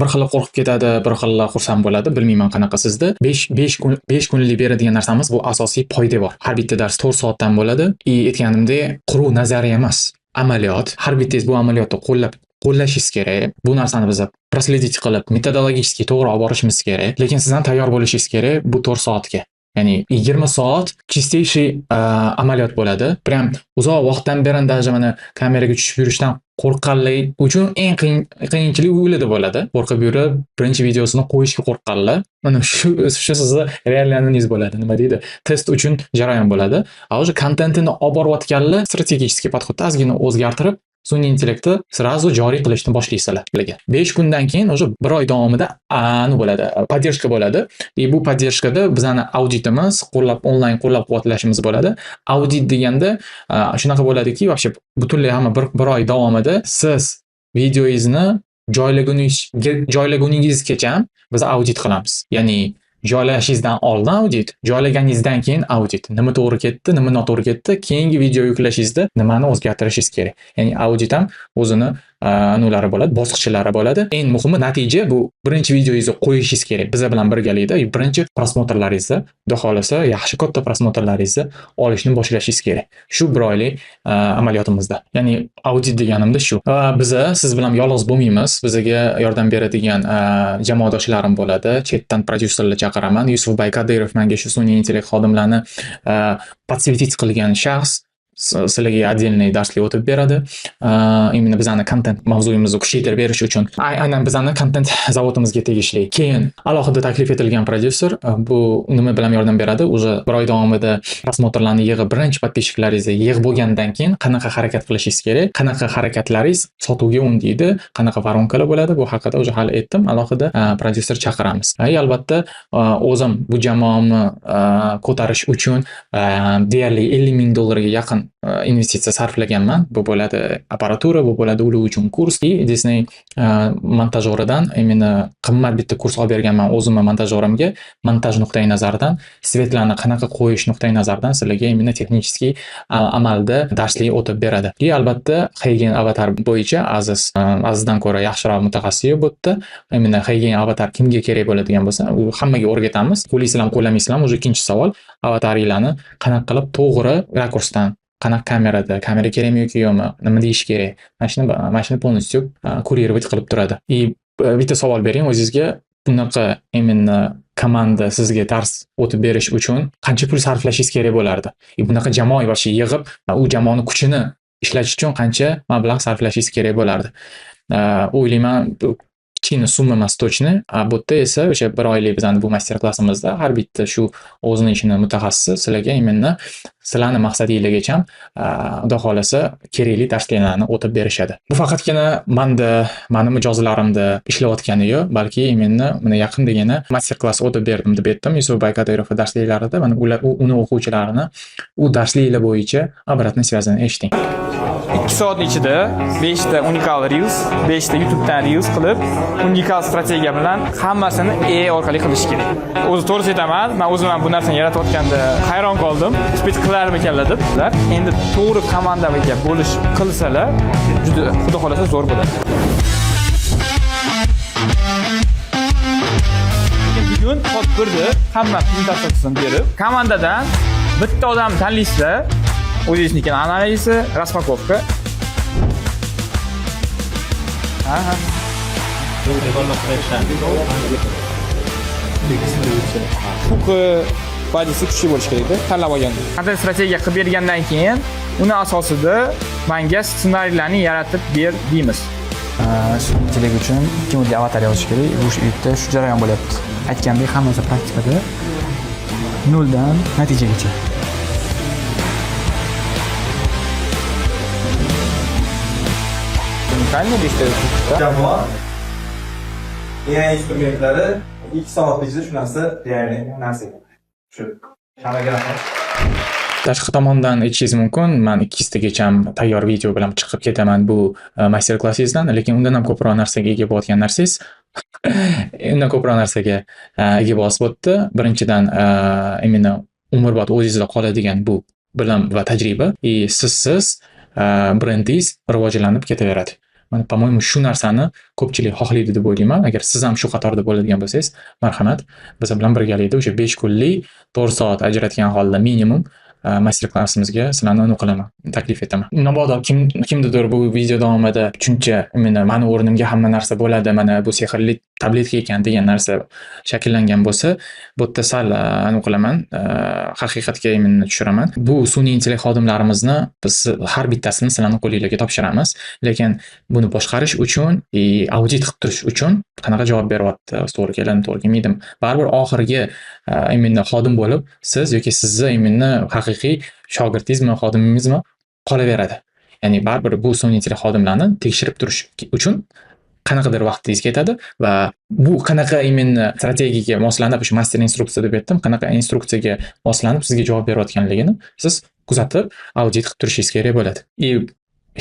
Speaker 1: bir xil qo'rqib ketadi, bir xil xursand bo'ladi. Bilmayman qanaqa sizda. 5 kunlik beradigan narsamiz bu asosiy foyda bor. Har bitta dars 4 soatdan bo'ladi. Aytganimdek, quruq nazariya emas, amaliyot. Har bittangiz bu amaliyotni qo'llashingiz kerak. Bu narsani biz prosleditsiya qilib, metodologически to'g'ri olib borishimiz kerak. Lekin siz ham tayyor bo'lishingiz kerak bu 4 soatga. Ya'ni 20 soat чистейший amaliyot bo'ladi. Prям uzoq vaqtdan beri даже mana kameraga tushib yurishdan qo'rqqanlar uchun eng qiyinchilik o'ylada bo'ladi. Qo'rqib yurib, birinchi videosini qo'yishga qo'rqqanlar. Mana shu sizni realyangiz bo'ladi. Nima deydi? Test uchun jarayon bo'ladi. O'sha kontentini olib borayotganlar strategический подход ozgina o'zgartirib sun'iy intellektni sразу joriy qilishni boshlaysizlar. 5 kundan keyin o'sha 1 oy davomida bo'ladi, поддержка bo'ladi. Bu поддержкада bizani auditimiz, onlayn qo'llab-quvvatlashimiz bo'ladi. Audit deganda shunaqa bo'ladiki, вообще butunlay hamma 1 oy davomida siz videoingizni joylaguningizgacha biz audit qilamiz. Ya'ni joylashingizdan oldin audit, joylaganingizdan keyin audit. Nima to'g'ri ketdi, nima noto'g'ri ketdi, keyingi video yuklashingizda nimani o'zgartirishingiz kerak. Ya'ni audit ham o'zini nolari bo'ladi, bosqichlari bo'ladi. Eng muhimi natija bu birinchi videongizni qo'yishingiz kerak. Biz bilan birgalikda birinchi prosmotrlaringizni, xudo xolasa, yaxshi katta prosmotrlaringizni olishni boshlashingiz kerak. Shu bir oylik amaliyotimizda. Ya'ni audit deganimda shu. Biz siz bilan yolg'iz bo'lmaymiz. Bizga yordam beradigan jamoadoshlarim bo'ladi. Chetdan prodyuserlar chaqiraman. Yusuf Baykadirov menga shu sun'iy intellekt xodimlarini podsvetit qilgan shaxs sizlarga отдельный darslik o'tib beradi. Именно bizani content mavzuyimizni kuchaytirib berish uchun aynan bizani content zavodimizga tegishli. Keyin alohida taklif etilgan prodyuser bu nima bilan yordam beradi? O'zi bir oy davomida prosmotrlarni yig'ib, birinchi podpисчиklaringizni yig'ib bo'lgandan keyin qanaqa harakat qilishingiz kerak, qanaqa harakatlaringiz sotuvga undaydi, qanaqa voronkalar bo'ladi, bu haqida o'zi hali aytdim, alohida prodyuser chaqiramiz. Albatta, o'zim bu jamoamni ko'tarish uchun deyarli $50,000 ga yaqin investitsiya sarflaganman. Bu bo'ladi apparatura, bu bo'ladi ular uchun kurs. Disney montajyoridan именно qimmat bitta kurs olib berganman o'zimga montajyorimga, montaj nuqtai nazaridan, svetlarni qanaqa qo'yish nuqtai nazaridan sizlarga именно texnический amalda darslik o'tib beradi. Albatta, Heigen avatar bo'yicha Azizdan ko'ra yaxshiroq mutaxassis bu yerda. Именно Heigen avatar kimga kerak bo'ladigan bo'lsa, u hammaga o'rgatamiz. Qo'laysizlarmi, qo'lamaysizlarmi, o'zi ikkinchi savol. Avataringlarni qanaqa qilib to'g'ri rakursdan, qanaqa kamera kerakmi yoki yo'qmi, nima deyish kerak, mashina полностью kurirovat qilib turadi. Bitta savol bering o'zingizga, bunaqa именно komanda sizga dars o'tib berish uchun qancha pul sarflashingiz kerak bo'lardi? Bunaqa jamoa yoshi yig'ib, u jamoani kuchini ishlatish uchun qancha mablag' sarflashingiz kerak bo'lardi? O'ylayman, kichkina summa emas точно. Bu yerda esa o'sha bir oylik bizning bu master klassimizda har bitta shu o'zini ishini mutaxassisi sizlarga именно sizlarning maqsadingizgacha xudo xolasa kerakli darslarni o'tib berishadi. Bu faqatgina meni mijozlarimda ishlayotgani yo'q, balki именно mana yaqindagina master klass o'tib berdim deb aytdim. Yusuf Baykadirov darsliklarida mana uni o'quvchilarini u darsliklar bo'yicha обратный связьni eshiting.
Speaker 6: 2 soat ichida 5 ta unikal reels, 5 ta YouTubedan reels qilib, unikal strategiya bilan hammasini AI orqali qilish kerak. O'zi to'g'ri aytaman, men o'zim ham bu narsani yaratayotganda hayron qoldim. Spit qilarmikanlar deb. Endi to'g'ri komandaga bo'lish qilsalar, juda xudo xolasa zo'r bo'ladi. Bugun tadbirda hamma prezentatsiyasini berib, komandadan bitta odam tanlaysizlar. O'zingizning analizi, распаковка. Huquqi bazasi kuchli bo'lish kerak-da, tanlab olganda. Qanday strategiya qilib bergandan keyin, uni asosida menga ssenariylarni yaratib ber deymiz. Shunchalik uchun 2 model avatar yozish kerak. Bu yerda shu jarayon bo'lyapti. Aytgandek, hammasi praktikada noldan natijagacha. Unikальный беспилотник.
Speaker 10: Jamoa AI instrumentlari 2 soat ichida shu narsa tayyorlangan narsa. Shu shamaga rahmat.
Speaker 1: Tashqi tomondan aytishingiz mumkin, men 2 tagacha tayyor video bilan chiqib ketaman bu master klassingizdan, lekin undan ham ko'proq narsaga ega bo'lgan narsangiz. Undan ko'proq narsaga ega bo'lasiz bu yerda. Birinchidan, именно umrbod o'zingizda qoladigan bu bilim va tajriba, sizsiz brendingiz rivojlanib ketaveradi. Mana, по-моему, shu narsani ko'pchilik xohlaydi deb o'ylayman. Agar siz ham shu qatorda bo'ladigan bo'lsangiz, marhamat, biz bilan birgalikda o'sha 5 kunlik 4 soat ajratgan holda minimum master klassimizga sizlarni uni qilaman, taklif etaman. Mabodo kimnidir bu video davomida tushuncha, meni o'rnimga hamma narsa bo'ladi, mana bu sehrli tabletka ekan degan narsa shakllangan bo'lsa, bu yerda sal uni qilaman, haqiqatga tushiraman. Bu sun'iy intellekt xodimlarimizni biz har bittasini sizlarning qo'lingizga topshiramiz, lekin buni boshqarish uchun, audit qilib turish uchun qanaqa javob beryapti, to'g'ri keladimi, to'g'ri kelmaydimi? Baribir oxirgi xodim bo'lib, siz yoki sizni haqiqiy shogirdingizmi, xodimingizmi qolaveradi. Ya'ni baribir bu sun'iy intellekt xodimlarni tekshirib turish uchun qanaqadir vaqtingiz ketadi va bu qanaqa strategiyaga moslanib, shu master instruksiya deb aytdim, qanaqa instruksiyaga moslanib sizga javob berayotganligini siz kuzatib, audit qilib turishingiz kerak bo'ladi.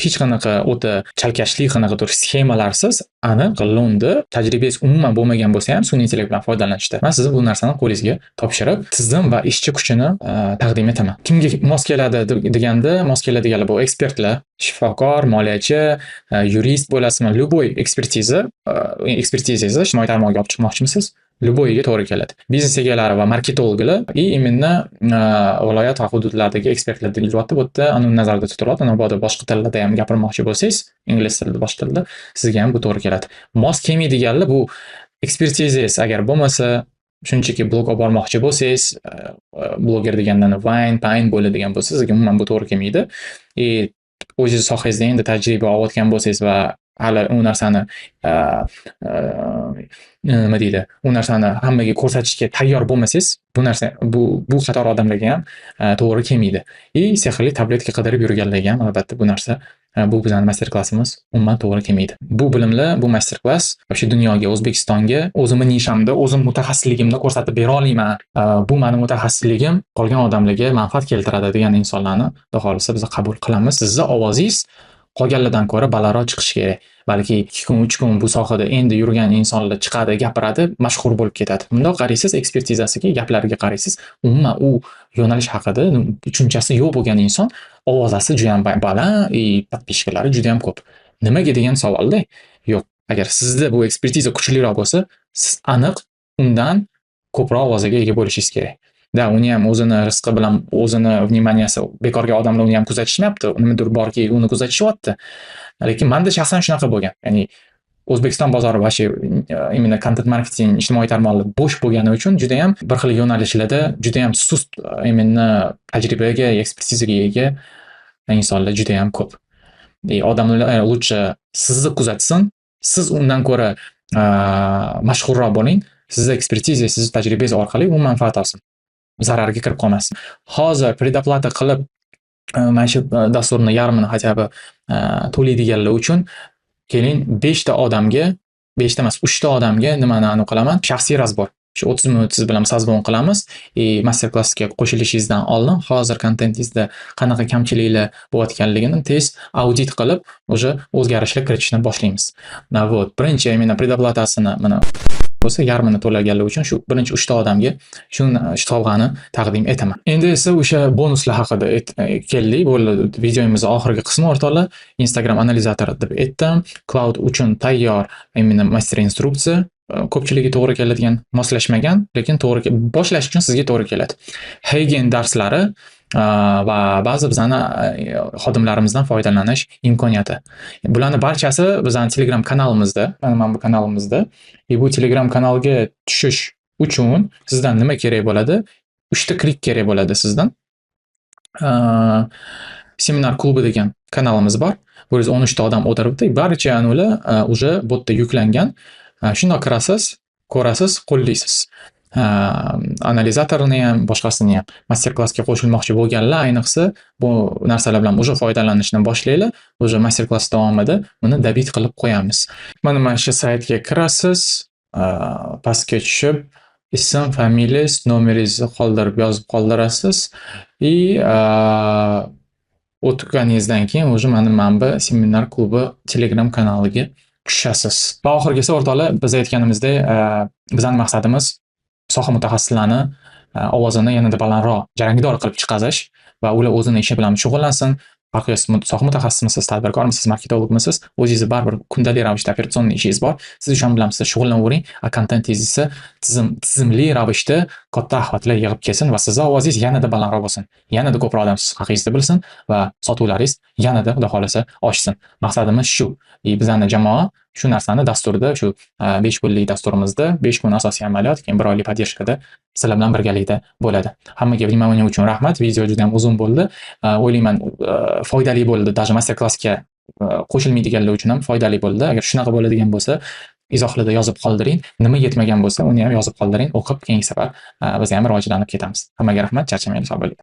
Speaker 1: hech qanaqa o'ta chalkashlik qanaqadir sxemalarsiz aniq lo'nda tajribangiz umuman bo'lmagan bo'lsa ham sun'iy intellekt bilan foydalanishda man sizni bu narsani qo'lingizga topshirib tizim va ishchi kuchini taqdim etaman. Kimga mos keladi deganda mos keladiganlar bu ekspertlar, shifokor, moliyachi, yurist bo'lasizmi, любой ekspertizangizni ijtimoiy tarmog'iga olib chiqmoqchimisiz? Любойga to'g'ri keladi. Biznes egalari va marketologlar именно viloyat va hududlardagi ekspertlar deyilyapti. Bu yerda uni nazarda tutiladi. Mabodo boshqa tillarda ham gapirmoqchi bo'lsangiz, ingliz tilida, boshqa tilda sizga ham bu to'g'ri keladi. Mos kelmaydiganlar bu ekspertizangiz agar bo'lmasa, shunchaki blog olib bormoqchi bo'lsangiz, bloger degandan Vine bo'ladigan bo'lsa, sizga umuman bu to'g'ri kelmaydi. O'zingiz sohangizda endi tajriba olayotgan bo'lsangiz va hali u narsani nima deydi, u narsani hammaga ko'rsatishga tayyor bo'lmasangiz, bu narsa bu qator odamlarga ham to'g'ri kelmaydi. Sehrli tabletka qidirib yurganlarga ham albatta bu narsa, bu bizning master klassimiz umuman to'g'ri kelmaydi. Bu bilimlar, bu master klass o'sha dunyoga, O'zbekistonga o'zimning nishamda, o'zim mutaxassisligimni ko'rsatib bera olmayman. Bu mening mutaxassisligim qolgan odamlarga manfaat keltiradi degan insonlarni xudo xolisa biz qabul qilamiz. Sizning ovozingiz qolganlardan ko'ra balandroq chiqishi kerak. Balki 2 kun, 3 kun bu sohada endi yurgan insonlar chiqadi, gapiradi, mashhur bo'lib ketadi. Bundoq qaraysiz, ekspertizasiga, gaplariga qaraysiz, umuman u yo'nalish haqida tushunchasi yo'q bo'lgan inson ovozasi juda ham baland, podpishkalari juda ham ko'p. Nimaga degan savolda yo'q. Agar sizda bu ekspertiza kuchliroq bo'lsa, siz aniq undan ko'proq ovozaga ega bo'lishingiz kerak. Da, uni ham o'zini rizqi bilan, o'zini vnimaniyasi bekorga odamlar uni ham kuzatishmayapti. Nimadir borki, uni kuzatishyapti. Lekin menda shaxsan shunaqa bo'lgan. Ya'ni O'zbekiston bozori va shu imенно content marketing, ijtimoiy tarmoqlar bo'sh bo'lgani uchun juda ham bir xil yo'nalishlarda juda ham sust imенно tajribaga, ekspertizaga ega insonlar juda ham ko'p. Odamlar lutcha sizni kuzatsin, siz undan ko'ra mashhurroq bo'ling, sizning ekspertizangiz, sizning tajribangiz orqali u manfaat olsin. Zararga kirib qolmasin. Hozir predoplata qilib mana shu dasturni yarmini hajaba to'laydiganlar uchun keling 5 ta odamga, 5 ta emas, 3 ta odamga nimani aniq qilaman? Shaxsiy razbor. Shu 30 minut siz bilan sazbon qilamiz. Master klassga qo'shilishingizdan oldin hozir kontentingizda qanaqa kamchiliklar bo'layotganligini tez audit qilib, o'sha o'zgarishlar kiritishni boshlaymiz. Вот, birinchi imенно predoplatasini mana bo'lsa yarmini to'laganlar uchun shu birinchi 3 ta odamga shu sovg'ani taqdim etaman. Endi esa o'sha bonuslar haqida keldik. Bo'ldi, videomizning oxirgi qismi o'rtoqlar. Instagram analizatori deb aytdim. Cloud uchun tayyor imенно master instruksiya. Ko'pchiligi to'g'ri keladigan, moslashmagan, lekin to'g'ri boshlash uchun sizga to'g'ri keladi. Hagen darslari va ba'zi bizning xodimlarimizdan foydalanish imkoniyati. Bularning barchasi bizning Telegram kanalimizda, mana bu kanalimizda. Bu Telegram kanalga tushish uchun sizdan nima kerak bo'ladi? 3 ta klik kerak bo'ladi sizdan. Seminar klubi degan kanalimiz bor. Bu 13 ta odam o'tiribdi. Barcha ular уже botda yuklangan. Shundoq kirasiz, ko'rasiz, qo'llaysiz. Analizatorni ham, boshqasini ham. Master klassga qo'shilmoqchi bo'lganlar, ayniqsa bu narsalar bilan уже foydalanishni boshlaylar. Уже master klass davomida buni dabit qilib qo'yamiz. Mana shu saytga kirasiz, pastga tushib, ism, familiyangiz, nomeringizni qoldirib yozib qoldirasiz. O'tganingizdan keyin уже mana Manba seminar klubi Telegram kanaliga tushasiz. Va oxirgisi o'rtoqlar, biz aytganimizdek, bizning maqsadimiz soha mutaxassislarini ovozini yanada balandroq, jarangdor qilib chiqarish va ular o'zini ishi bilan shug'ullansin. Farqi soha mutaxassismisiz, tadbirkormisiz, marketologmisiz, o'zingiz baribir kundalik ravishda operatsion ishingiz bor. Siz ishon bilan shug'ullanavering, kontentingiz esa tizimli ravishda katta axlatlar yig'ib kelsin va sizning ovozingiz yanada balandroq bo'lsin. Yanada ko'proq odam siz haqingizda bilsin va sotuvlaringiz yanada xudo xolasa oshsin. Maqsadimiz shu. Bizning jamoa shu narsani dasturda, shu 5 kunlik dasturimizda 5 kun asosiy amaliyot, keyin 1 oylik podдержкада sizlar bilan birgalikda bo'ladi. Hammaga vнимание uchun rahmat. Video juda ham uzun bo'ldi. O'ylayman foydali bo'ldi. Даже master klassga qo'shilmaydiganlar uchun ham foydali bo'ldi. Agar shunaqa bo'ladigan bo'lsa, izohlarda yozib qoldiring. Nima yetmagan bo'lsa, uni ham yozib qoldiring. O'qib keyingi safar biz ham rivojlanib ketamiz. Hammaga rahmat, charchamang, sog' bo'ling.